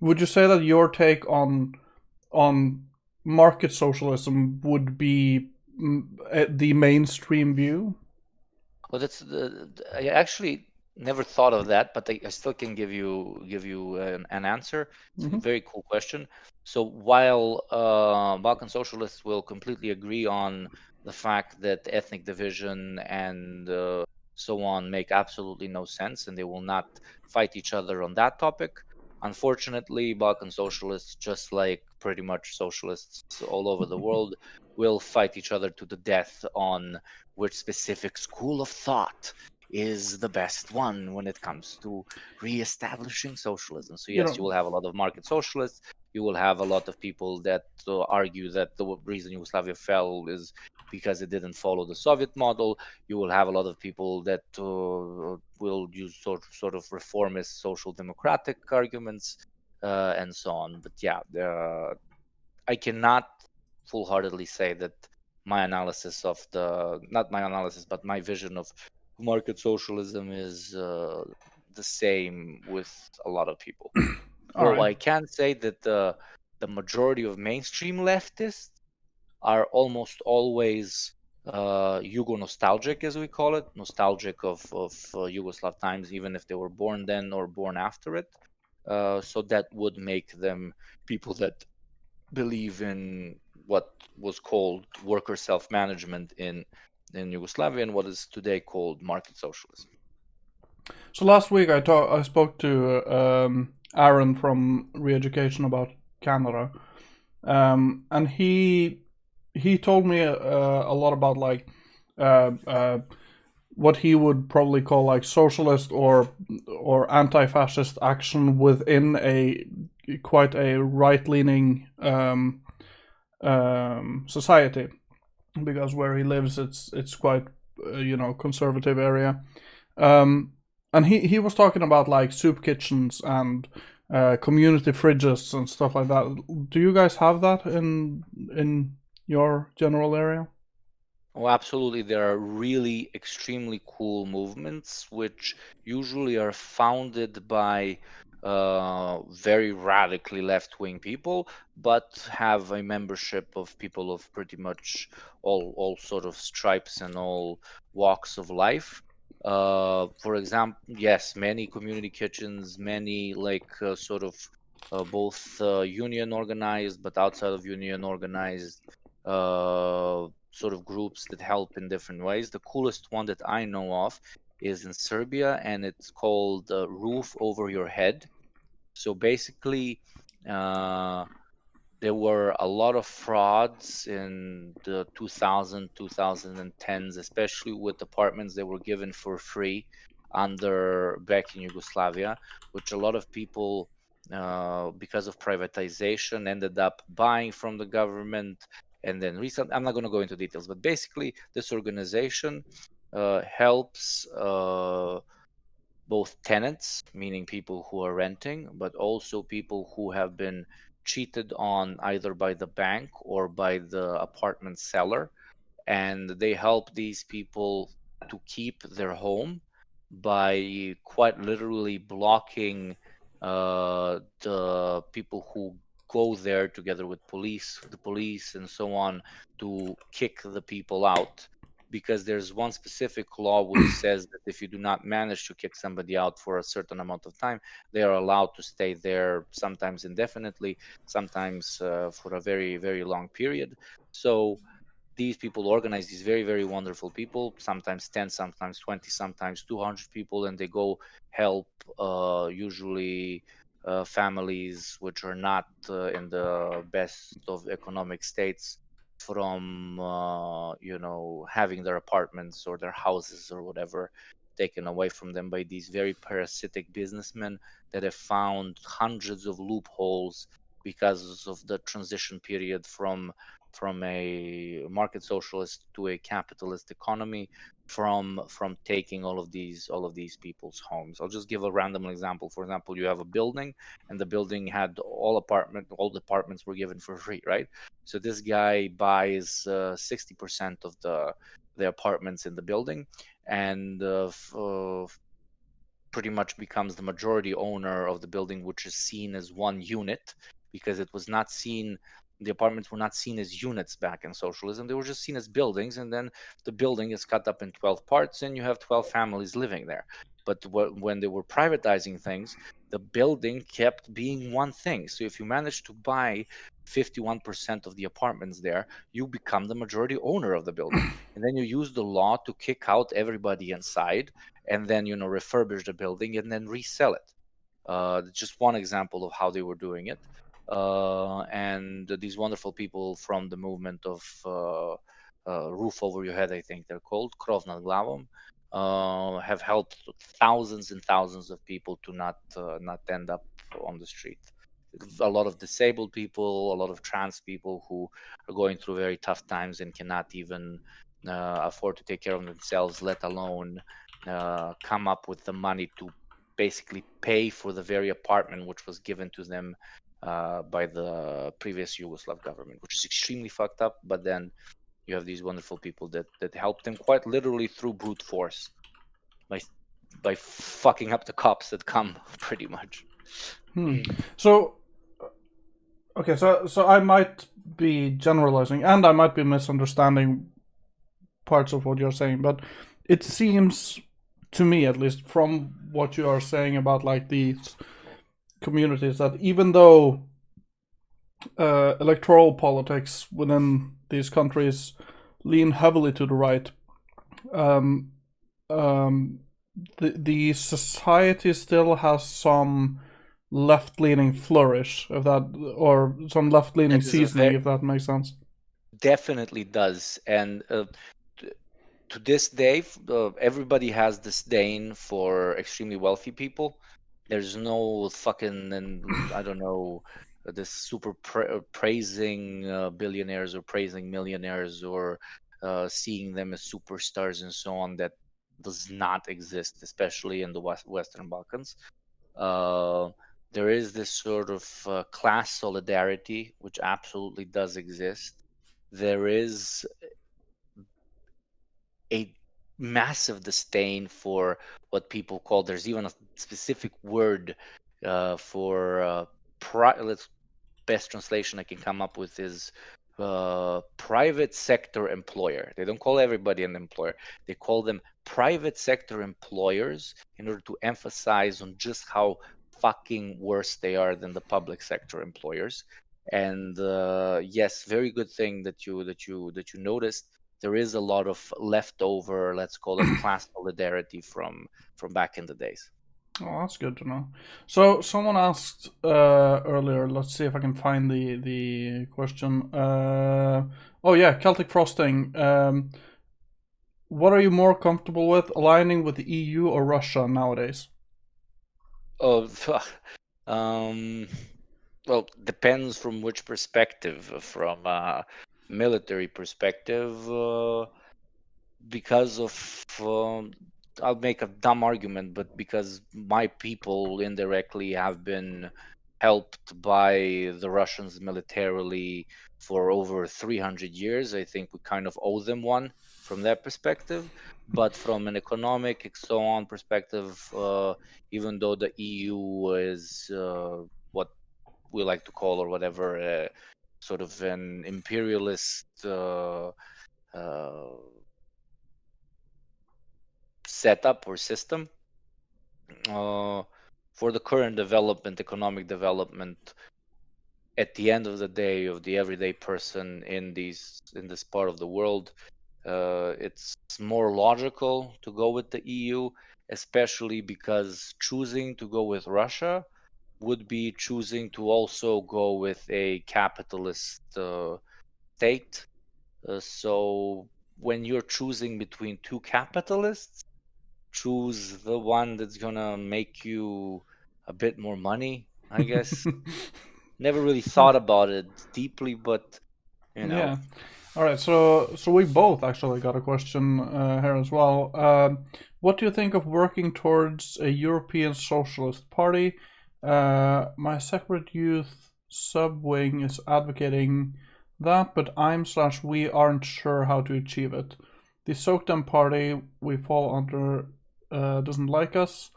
would you say that your take on market socialism would be the mainstream view? Well, I actually never thought of that, but I still can give you an answer. It's a Hmm. very cool question. So while Balkan socialists will completely agree on the fact that ethnic division and so on make absolutely no sense, and they will not fight each other on that topic. Unfortunately, Balkan socialists, just like pretty much socialists all over the world, will fight each other to the death on which specific school of thought is the best one when it comes to re-establishing socialism. So You yes, know, you will have a lot of market socialists. You will have a lot of people that argue that the reason Yugoslavia fell is because it didn't follow the Soviet model. You will have a lot of people that will use sort of reformist social democratic arguments, and so on. But yeah, I cannot full-heartedly say that my analysis of not my analysis, but my vision of market socialism is the same with a lot of people. all Though right. I can say that the majority of mainstream leftists are almost always Yugo nostalgic, as we call it, nostalgic of Yugoslav times, even if they were born then or born after it. So that would make them people that believe in what was called worker self-management in Yugoslavia, and what is today called market socialism. So last week I spoke to Aaron from Reeducation about Canada, and he told me a lot about like uh, uh, what he would probably call like socialist or anti-fascist action within a quite a right-leaning society, because where he lives it's quite conservative area. Um, and he was talking about like soup kitchens and community fridges and stuff like that. Do you guys have that in your general area? Oh, absolutely. There are really extremely cool movements which usually are founded by very radically left-wing people, but have a membership of people of pretty much all sort of stripes and all walks of life. For example, yes, many community kitchens, many like sort of both union organized, but outside of union organized sort of groups that help in different ways. The coolest one that I know of is in Serbia, and it's called Roof Over Your Head. So basically, uh, there were a lot of frauds in the 2010s, especially with apartments that were given for free under back in Yugoslavia, which a lot of people, because of privatization, ended up buying from the government. And then recent, I'm not going to go into details, but basically, this organization helps both tenants, meaning people who are renting, but also people who have been cheated on either by the bank or by the apartment seller, and they help these people to keep their home by quite literally blocking the people who go there together with the police and so on, to kick the people out, because there's one specific law which says that if you do not manage to kick somebody out for a certain amount of time, they are allowed to stay there, sometimes indefinitely, sometimes for a very, very long period. So these people organize, these very, very wonderful people, sometimes 10, sometimes 20, sometimes 200 people, and they go help usually families which are not in the best of economic states from having their apartments or their houses or whatever taken away from them by these very parasitic businessmen that have found hundreds of loopholes because of the transition period from a market socialist to a capitalist economy, from taking all of these people's homes. I'll just give a random example. For example, you have a building, and the building had all the apartments were given for free, right? So this guy buys 60% of the apartments in the building, and pretty much becomes the majority owner of the building, which is seen as one unit, because it was not seen, the apartments were not seen as units back in socialism. They were just seen as buildings, and then the building is cut up in 12 parts, and you have 12 families living there. But when they were privatizing things, the building kept being one thing. So if you manage to buy 51% of the apartments there, you become the majority owner of the building. And then you use the law to kick out everybody inside, and then refurbish the building and then resell it. Just one example of how they were doing it. And these wonderful people from the movement of Roof Over Your Head, I think they're called, Krov nad glavom, have helped thousands and thousands of people to not end up on the street. A lot of disabled people, a lot of trans people who are going through very tough times and cannot even afford to take care of themselves, let alone come up with the money to basically pay for the very apartment which was given to them by the previous Yugoslav government, which is extremely fucked up. But then you have these wonderful people that help them quite literally through brute force by fucking up the cops that come, pretty much. So, okay, so I might be generalizing, and I might be misunderstanding parts of what you're saying, but it seems to me, at least from what you are saying about like these communities, that even though electoral politics within these countries lean heavily to the right, um, the society still has some left-leaning flourish, if that, or some left-leaning It is a seasoning, if that makes sense. definitely does, and to this day, everybody has disdain for extremely wealthy people. There's no fucking, and I don't know, this super praising billionaires or praising millionaires or seeing them as superstars and so on. That does not exist, especially in the Western Balkans. Uh, there is this sort of class solidarity, which absolutely does exist. There is a massive disdain for what people call, there's even a specific word for let's, best translation I can come up with is private sector employer. They don't call everybody an employer. They call them private sector employers in order to emphasize on just how fucking worse they are than the public sector employers. And yes, very good thing that you noticed. There is a lot of leftover, let's call it class solidarity from back in the days. Oh, that's good to know. So someone asked earlier. Let's see if I can find the question. Oh yeah, Celtic frosting. What are you more comfortable with, aligning with the EU or Russia nowadays? Oh, um, well, depends from which perspective. From a military perspective, because of I'll make a dumb argument, but because my people indirectly have been helped by the Russians militarily for over 300 years, I think we kind of owe them one from that perspective. But from an economic and so on perspective, even though the EU is what we like to call or whatever, sort of an imperialist uh, setup or system, for the current development, economic development, at the end of the day, of the everyday person in this part of the world, it's more logical to go with the EU, especially because choosing to go with Russia would be choosing to also go with a capitalist state. So when you're choosing between two capitalists, choose the one that's gonna make you a bit more money, I guess. Never really thought about it deeply, but you know. Yeah. All right. So we both actually got a question here as well. What do you think of working towards a European Socialist Party? My separate youth subwing is advocating that, but I'm/we aren't sure how to achieve it. The Sokdem party we fall under doesn't like us,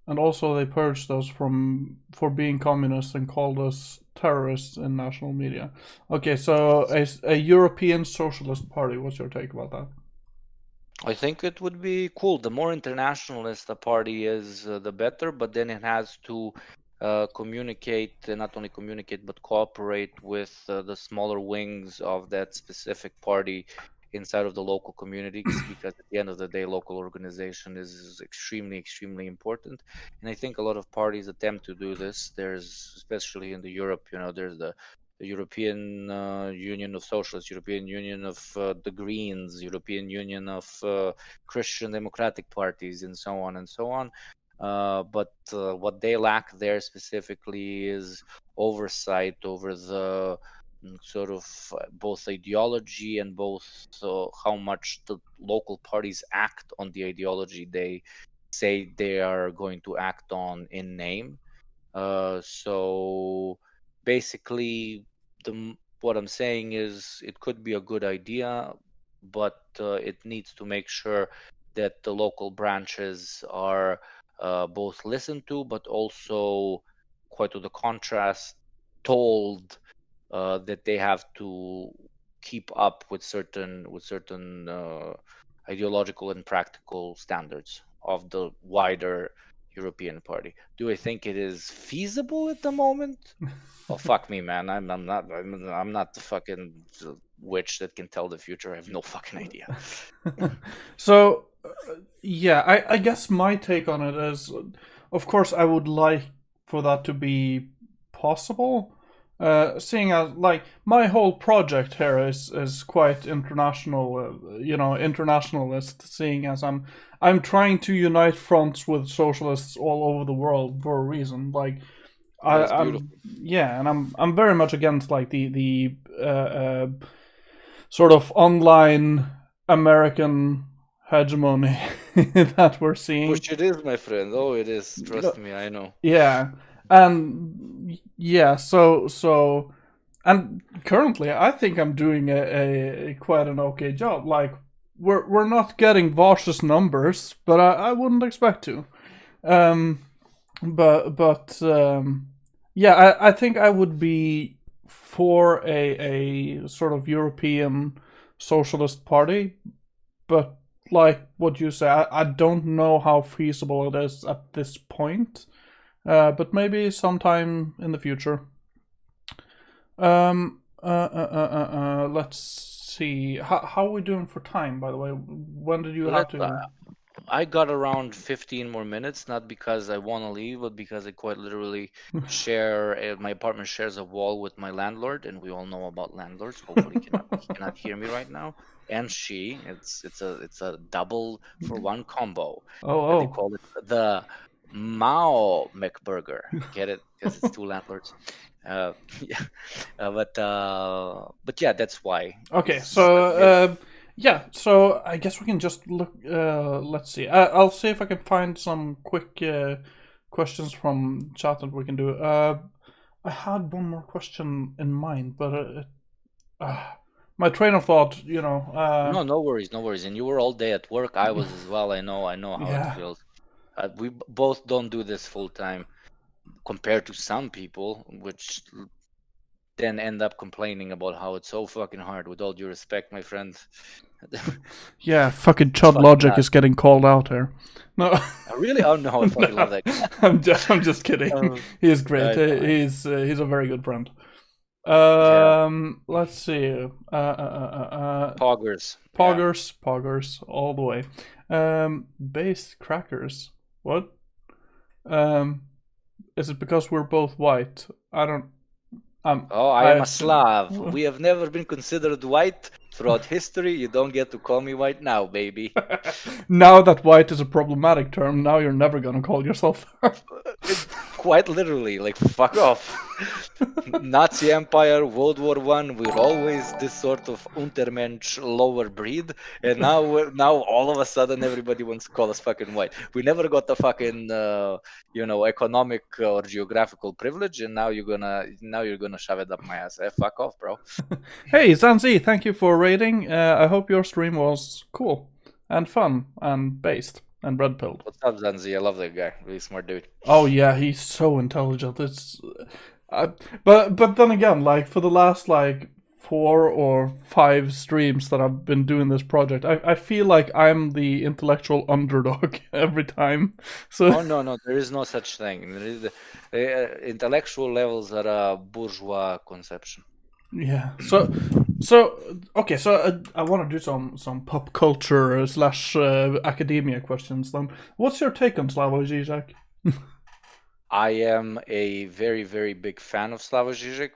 and also they purged us for being communists and called us terrorists in national media. Okay, so a European Socialist Party. What's your take about that? I think it would be cool. The more internationalist a party is, the better, but then it has to communicate, not only communicate, but cooperate with the smaller wings of that specific party inside of the local communities, because at the end of the day, local organization is extremely, extremely important. And I think a lot of parties attempt to do this. There's, especially in the Europe, there's the European Union of Socialists, European Union of the Greens, European Union of Christian Democratic parties, and so on and so on. But what they lack there specifically is oversight over the sort of both ideology and both how much the local parties act on the ideology they say they are going to act on in name. So basically, what I'm saying is it could be a good idea, but it needs to make sure that the local branches are both listened to, but also, quite to the contrast, told that they have to keep up with certain ideological and practical standards of the wider European Party. Do I think it is feasible at the moment? Oh fuck me, man! I'm not the fucking witch that can tell the future. I have no fucking idea. So, yeah, I guess my take on it is, of course, I would like for that to be possible. Seeing as like my whole project here is quite international, internationalist. Seeing as I'm trying to unite fronts with socialists all over the world for a reason. Like That's I'm beautiful. yeah, and I'm very much against like the sort of online American hegemony that we're seeing. Which it is, my friend. Oh, it is. Trust me, I know. Yeah, and yeah, so and currently I think I'm doing a quite an okay job. Like we're not getting Vosh's numbers, but I wouldn't expect to. Um, but yeah, I think I would be for a sort of European socialist party, but like what you say, I don't know how feasible it is at this point. But maybe sometime in the future. Let's see. How are we doing for time, by the way? When did you have Let to? I got around 15 more minutes, not because I want to leave, but because I quite literally share my apartment shares a wall with my landlord, and we all know about landlords. Hopefully, he cannot hear me right now. And she, it's a double for one combo. Oh, They oh. call it the Mao McBurger. Get it? Because it's two landlords. Yeah, but yeah, that's why. Okay, It's so Yeah, so I guess we can just look. Let's see. I'll see if I can find some quick questions from chat that we can do. I had one more question in mind, but my train of thought, No, no worries, no worries. And you were all day at work. I was as well. I know how it yeah, feels. We both don't do this full time compared to some people, which then end up complaining about how it's so fucking hard. With all due respect, my friend. yeah, fucking It's Chud fucking Logic nuts. is getting called out here. No, Really? Oh no, I fucking love no, that guy. I'm just kidding. Um, He is great. I know. He's a very good friend. Yeah, Let's see. poggers. Yeah. Poggers, all the way. Based crackers. What? Um, is it because we're both white? I don't. Oh, I I am a assume. Slav. We have never been considered white throughout history. You don't get to call me white now, baby. Now that white is a problematic term, now you're never gonna call yourself that. Quite literally, like fuck off. Nazi Empire, World War One, we're always this sort of Untermensch lower breed, and now all of a sudden everybody wants to call us fucking white. We never got the fucking economic or geographical privilege, and now you're gonna shove it up my ass. Fuck off, bro. Hey, Zanzi, thank you for rating. I hope your stream was cool and fun and based and red pilled. What's up, Zanzi? I love that guy. Really smart dude. Oh yeah, he's so intelligent. Uh, but then again, like for the last like 4 or 5 streams that I've been doing this project, I feel like I'm the intellectual underdog every time. So Oh no, there is no such thing. There is intellectual levels are a bourgeois conception. yeah, okay, so I want to do some pop culture slash academia questions. Then, what's your take on Slavoj Žižek? I am a very, very big fan of Slavoj Žižek,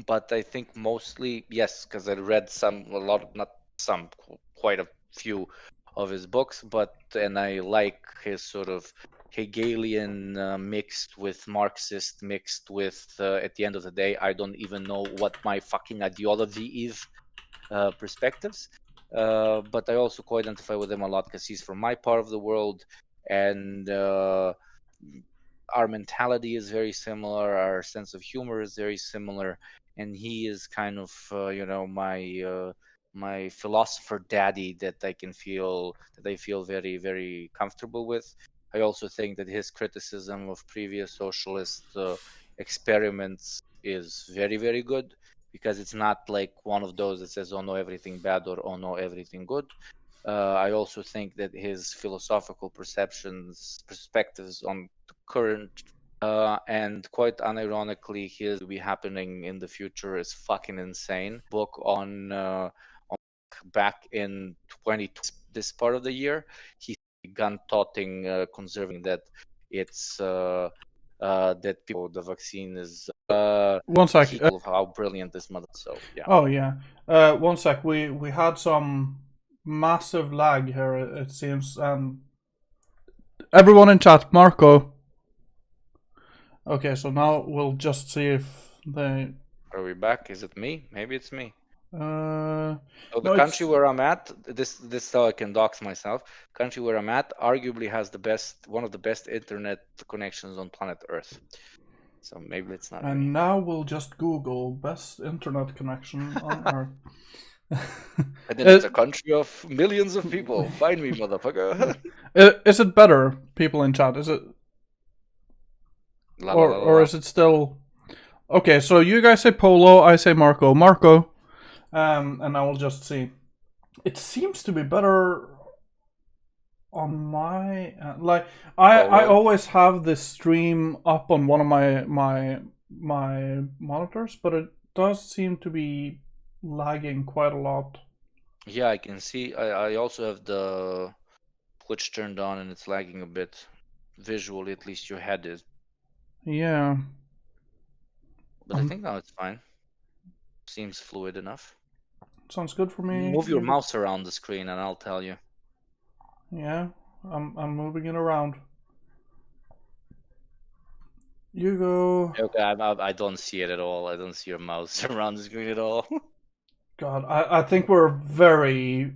but I think mostly, yes, because I read not some, quite a few of his books, and I like his sort of Hegelian mixed with Marxist, mixed with, at the end of the day, I don't even know what my fucking ideology is, perspectives. But I also co-identify with him a lot because he's from my part of the world, and our mentality is very similar, our sense of humor is very similar, and he is kind of my philosopher daddy that I feel very, very comfortable with. I also think that his criticism of previous socialist experiments is very, very good, because it's not like one of those that says, oh no, everything bad, or oh no, everything good. I also think that his philosophical perspectives on the current, and quite unironically, his will be happening in the future is fucking insane. Book on back in 20, this part of the year, he began talking, conserving that it's that people the vaccine is One sec. of how brilliant this mother. So yeah. Oh yeah. One sec. We had some massive lag here. It seems. Everyone in chat, Marco. Okay, so now we'll just see if they. Are we back? Is it me? Maybe it's me. So So the country where I'm at, this is how I can dox myself. Country where I'm at arguably has one of the best internet connections on planet Earth. So maybe it's not And me. now we'll just Google best internet connection on Earth. And then it's a country of millions of people. Find me, motherfucker. Is it better, people in chat? Is it, La la la la or la. is it still? Okay, so you guys say Polo, I say Marco. Marco. And I will just see. It seems to be better on my like I always have this stream up on one of my monitors, but it does seem to be lagging quite a lot. Yeah, I can see. I also have the Twitch turned on, and it's lagging a bit. Visually, at least your head is. Yeah. But I think now it's fine. Seems fluid enough. Sounds good for me. Move your mouse around the screen, and I'll tell you. Yeah, I'm moving it around. You go. Okay, I don't see it at all. I don't see your mouse around the screen at all. God, I think we're very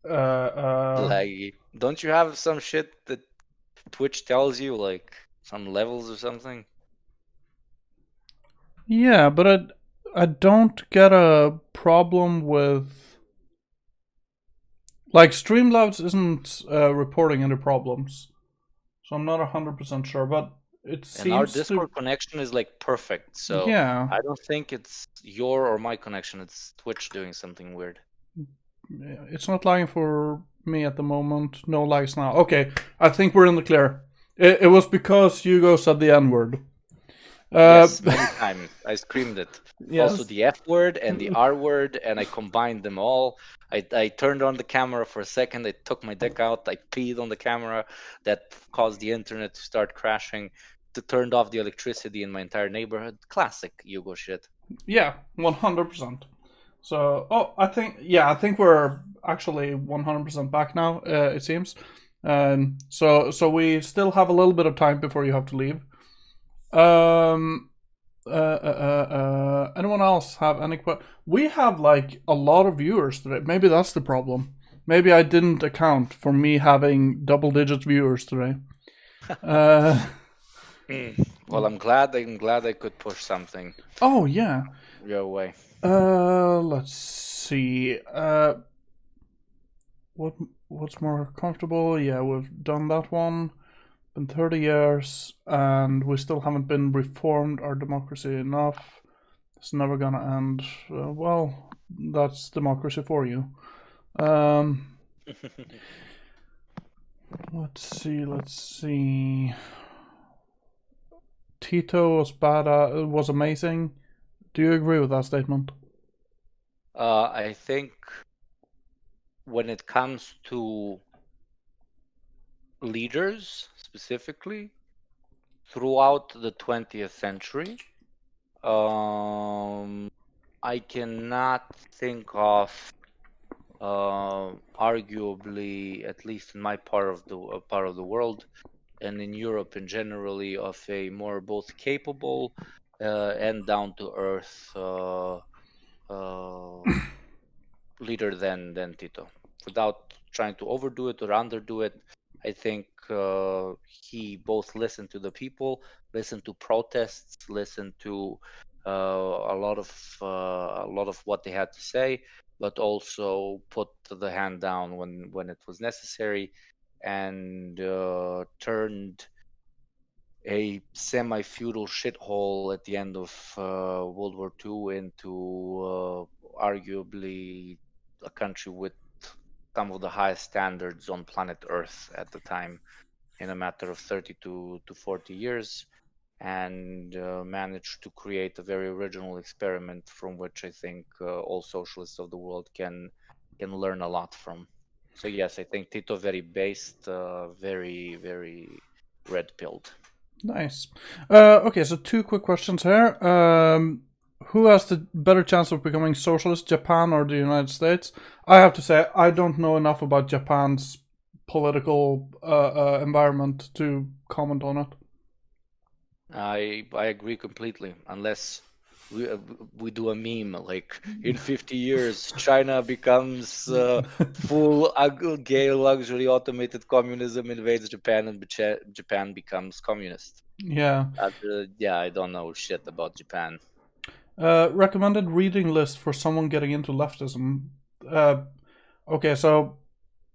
Laggy. Don't you have some shit that Twitch tells you, like some levels or something? Yeah, but I don't get a problem with like Streamlabs isn't reporting any problems, so I'm not 100% sure. But it And our seems to. Discord connection is like perfect, so Yeah, I don't think it's your or my connection. It's Twitch doing something weird. it's not lagging for me at the moment. No lags now. Okay, I think we're in the clear. It was because Hugo said the N word. Yes, many times. I screamed it. Also Yes. the F word and the R word, and I combined them all. I turned on the camera for a second. I took my dick out. I peed on the camera. That caused the internet to start crashing. To turned off the electricity in my entire neighborhood. Classic Yugo shit. Yeah, 100%. So, I think we're actually 100% back now. It seems. So we still have a little bit of time before you have to leave. Anyone else have any questions? We have like a lot of viewers today. Maybe that's the problem. Maybe I didn't account for me having double-digit viewers today. Well, I'm glad I could push something Oh yeah. your way. Let's see. What what's more comfortable? Yeah, we've done that one. Been 30 years, and we still haven't been reformed our democracy enough. It's never gonna end. Well, that's democracy for you. Um, let's see. Let's see. Tito was bad. Was amazing. Do you agree with that statement? I think when it comes to leaders specifically throughout the 20th century, I cannot think of arguably, at least in my part of the world and in Europe in generally, of a more both capable and down to earth uh, leader than Tito. Without trying to overdo it or underdo it, I think he both listened to the people, listened to protests, listened to a lot of what they had to say, but also put the hand down when it was necessary, and turned a semi-feudal shithole at the end of World War II into arguably a country with some of the highest standards on planet Earth at the time in a matter of 30 to 40 years, and managed to create a very original experiment from which I think all socialists of the world can learn a lot from. So yes, I think Tito very based, very red pilled. Nice. Okay, so two quick questions here. Who has the better chance of becoming socialist, Japan or the United States? I have to say, I don't know enough about Japan's political environment to comment on it. I agree completely. Unless we do a meme like in 50 years China becomes full gay luxury automated communism invades Japan and Japan becomes communist. Yeah. Yeah, I don't know shit about Japan. Recommended reading list for someone getting into leftism. Uh, okay, so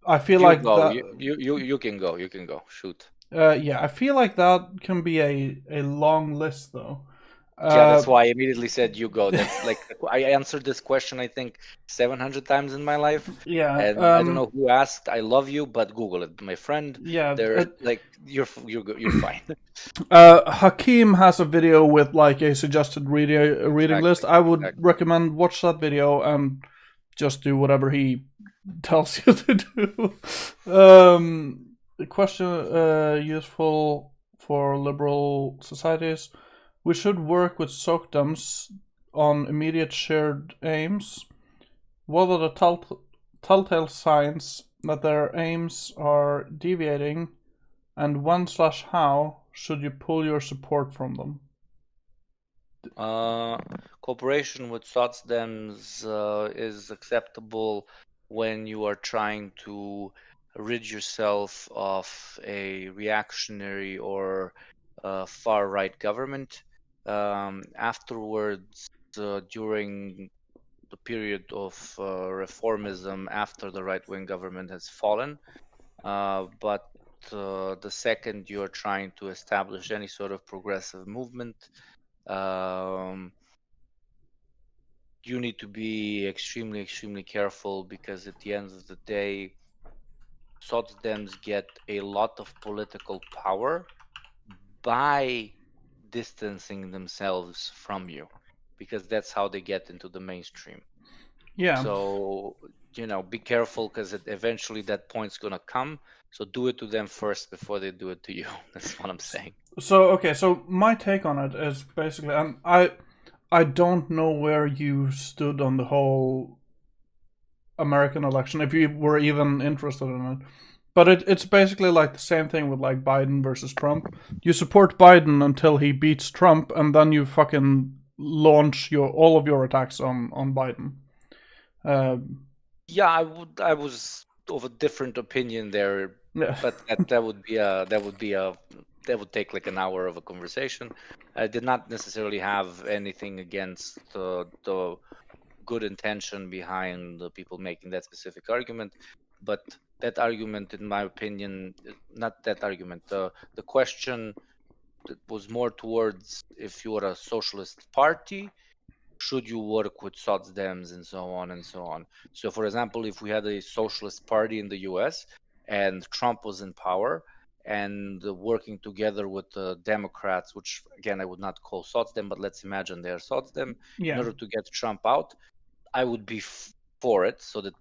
I feel You like go. that. You can go. You can go. Shoot. Yeah, I feel like that can be a long list though. Yeah, that's Uh, why I immediately said you go. That's like I answered this question I think 700 times in my life, yeah. and I don't know who asked. I love you, but Google it, my friend. Yeah. They're like you're fine. Hakeem has a video with like a suggested reading list. Exactly, I would exactly. recommend watch that video and just do whatever he tells you to do. The question useful for liberal societies. We should work with SOCDEMs on immediate shared aims. What are the telltale signs that their aims are deviating, and when/how should you pull your support from them? Uh, Cooperation with SOTSDEMs is acceptable when you are trying to rid yourself of a reactionary or far-right government. Afterwards, during the period of reformism after the right-wing government has fallen, but the second you're trying to establish any sort of progressive movement, um, you need to be extremely, extremely careful, because at the end of the day, Sotsdems get a lot of political power by distancing themselves from you, because that's how they get into the mainstream. Yeah. So, be careful, because eventually that point's gonna come. So do it to them first before they do it to you. That's what I'm saying. So okay, so my take on it is basically, and I don't know where you stood on the whole American election, if you were even interested in it. But it's basically like the same thing with like Biden versus Trump. You support Biden until he beats Trump, and then you fucking launch all of your attacks on Biden. Yeah, I was of a different opinion there, Yeah. but that would take like an hour of a conversation. I did not necessarily have anything against the good intention behind the people making that specific argument, but that argument, in my opinion, not that argument. The question that was more towards, if you are a socialist party, should you work with Sotsdems and so on and so on. So, for example, if we had a socialist party in the US and Trump was in power and working together with the Democrats, which again I would not call Sotsdem, but let's imagine they're Sotsdem, in Yeah. order to get Trump out, I would be for it, so that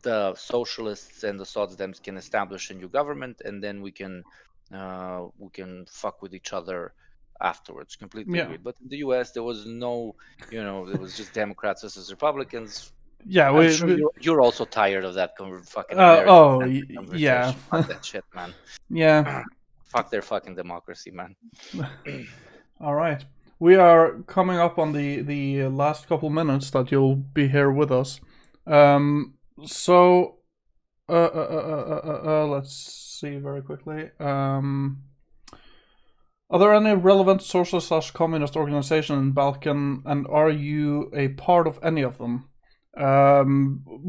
the socialists and the Sotsdems can establish a new government, and then we can fuck with each other afterwards. Completely Yeah. agreed. But in the U.S., there was no, there was just Democrats versus Republicans. Yeah. I'm sure you're also tired of that fucking Oh, American-centric yeah. conversation. Fuck that shit, man. Yeah. Fuck their fucking democracy, man. All right. We are coming up on the last couple minutes that you'll be here with us. So, let's see very quickly. Are there any relevant socialist/communist organizations in Balkan, and are you a part of any of them?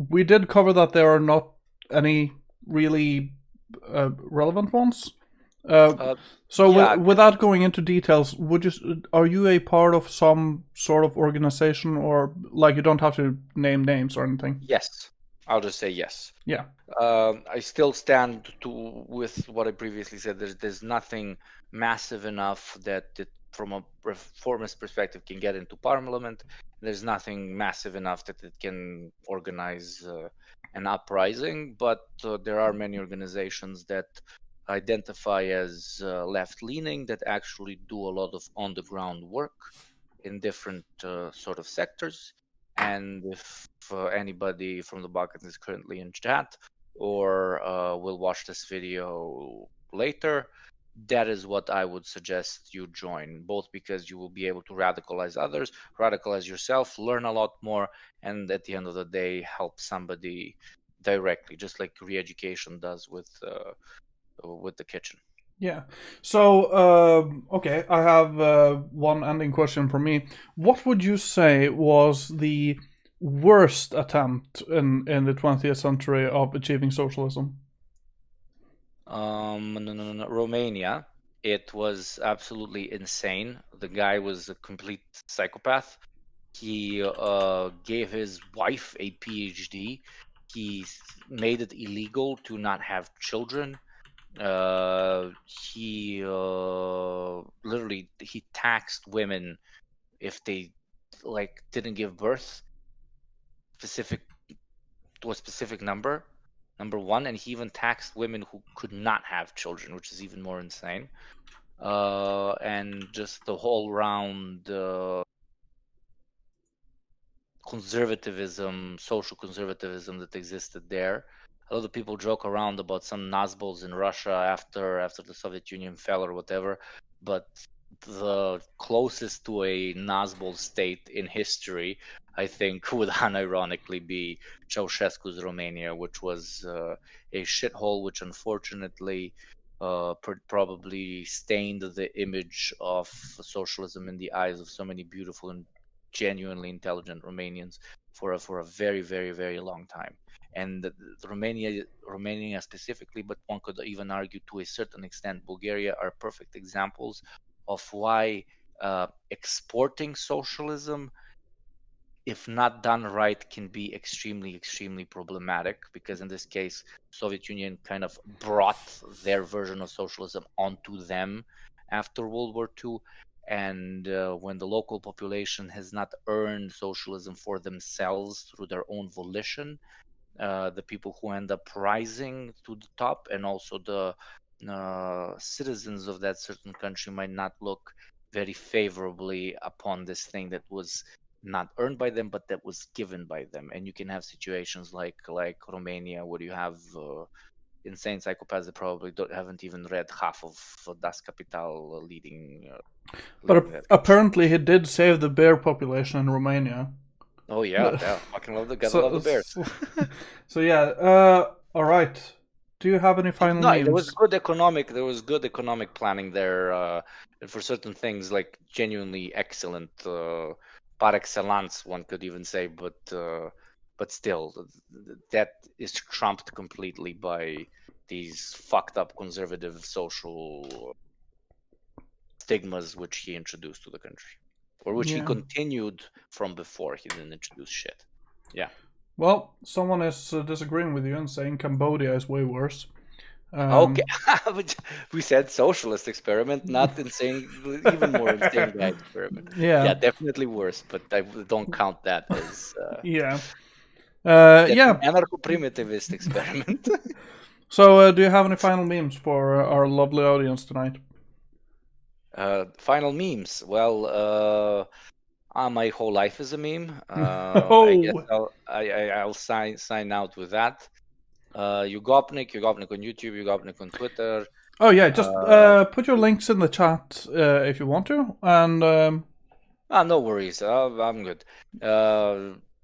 We did cover that there are not any really relevant ones. So, Yeah, without going into details, are you a part of some sort of organization, or like you don't have to name names or anything? yes. I'll just say yes. Yeah. I still stand with what I previously said. There's nothing massive enough that it, from a reformist perspective, can get into parliament. There's nothing massive enough that it can organize an uprising. But there are many organizations that identify as left-leaning, that actually do a lot of on-the-ground work in different sort of sectors. And if anybody from the Balkans is currently in chat or will watch this video later, that is what I would suggest you join, both because you will be able to radicalize others, radicalize yourself, learn a lot more, and at the end of the day, help somebody directly, just like re-education does with the kitchen. Yeah. So, okay, I have one ending question for me. What would you say was the worst attempt in the 20th century of achieving socialism? No. Romania. It was absolutely insane. The guy was a complete psychopath. He gave his wife a PhD. He made it illegal to not have children. He literally he taxed women if they like didn't give birth specific to a specific number one, and he even taxed women who could not have children, which is even more insane. And just the whole round conservatism, social conservatism that existed there. A lot of people joke around about some Nazbols in Russia after the Soviet Union fell or whatever, but the closest to a Nazbol state in history, I think, would unironically be Ceausescu's Romania, which was a shithole, which unfortunately probably stained the image of socialism in the eyes of so many beautiful and genuinely intelligent Romanians for a very, very, very long time. And Romania specifically, but one could even argue to a certain extent, Bulgaria are perfect examples of why exporting socialism, if not done right, can be extremely, extremely problematic. Because in this case, Soviet Union kind of brought their version of socialism onto them after World War II. And when the local population has not earned socialism for themselves through their own volition, the people who end up rising to the top, and also the citizens of that certain country might not look very favorably upon this thing that was not earned by them, but that was given by them. And you can have situations like Romania, where you have insane psychopaths that probably haven't even read half of Das Kapital But leading that. apparently he did save the bear population in Romania. Oh yeah, fucking gotta love So, the Bears. so yeah. All right. Do you have any final No, memes? there was good economic planning there, and for certain things like genuinely excellent, par excellence, one could even say, but still, that is trumped completely by these fucked up conservative social stigmas which he introduced to the country, or which he Yeah. continued from before. He didn't introduce shit. Yeah. Well, someone is disagreeing with you and saying Cambodia is way worse. Okay, but we said socialist experiment, not insane, even more insane guy experiment. Yeah. Yeah, definitely worse, but I don't count that as Yeah. that's Yeah. an anarcho-primitivist experiment. So, do you have any final memes for our lovely audience tonight? Final memes. Well, my whole life is a meme. I guess Oh, I'll sign out with that. Yugopnik on YouTube, Yugopnik on Twitter. oh yeah. Just Uh, put your links in the chat if you want to, and No worries. I'm good.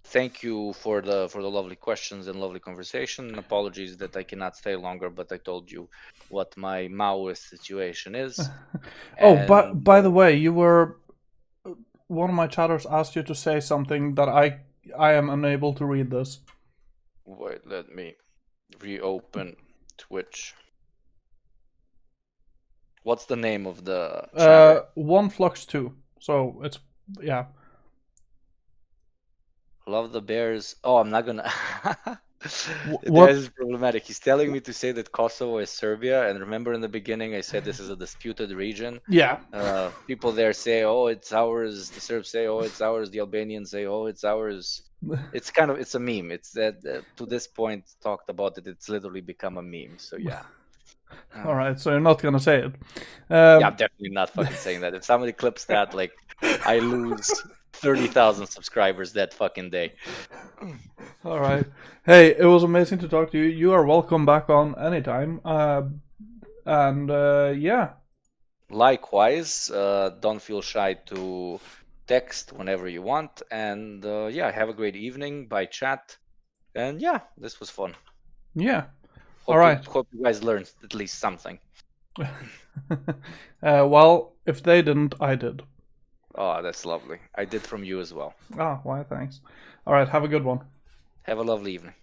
Thank you for the lovely questions and lovely conversation. Apologies that I cannot stay longer, but I told you what my Maoist situation is. oh, And by the way, you were one of my chatters asked you to say something that I am unable to read this. wait, let me reopen Twitch. What's the name of the chatter? One Flux 2. So it's yeah. Love the Bears. Oh, I'm not gonna. What? That is problematic. He's telling me to say that Kosovo is Serbia, and remember in the beginning I said this is a disputed region. Yeah. People there say, "Oh, it's ours." The Serbs say, "Oh, it's ours." The Albanians say, "Oh, it's ours." It's a meme. It's that to this point talked about it. It's literally become a meme. So yeah. All right. So you're not gonna say it. Yeah, I'm definitely not fucking saying that. If somebody clips that, like, I lose 30,000 subscribers that fucking day. All right. Hey, it was amazing to talk to you. You are welcome back on anytime. And yeah. Likewise, don't feel shy to text whenever you want. And yeah, have a great evening by chat. And yeah, this was fun. Yeah. Hope All right. hope you guys learned at least something. Well, if they didn't, I did. Oh, that's lovely. I did from you as well. Ah, why? Thanks. All right. Have a good one. Have a lovely evening.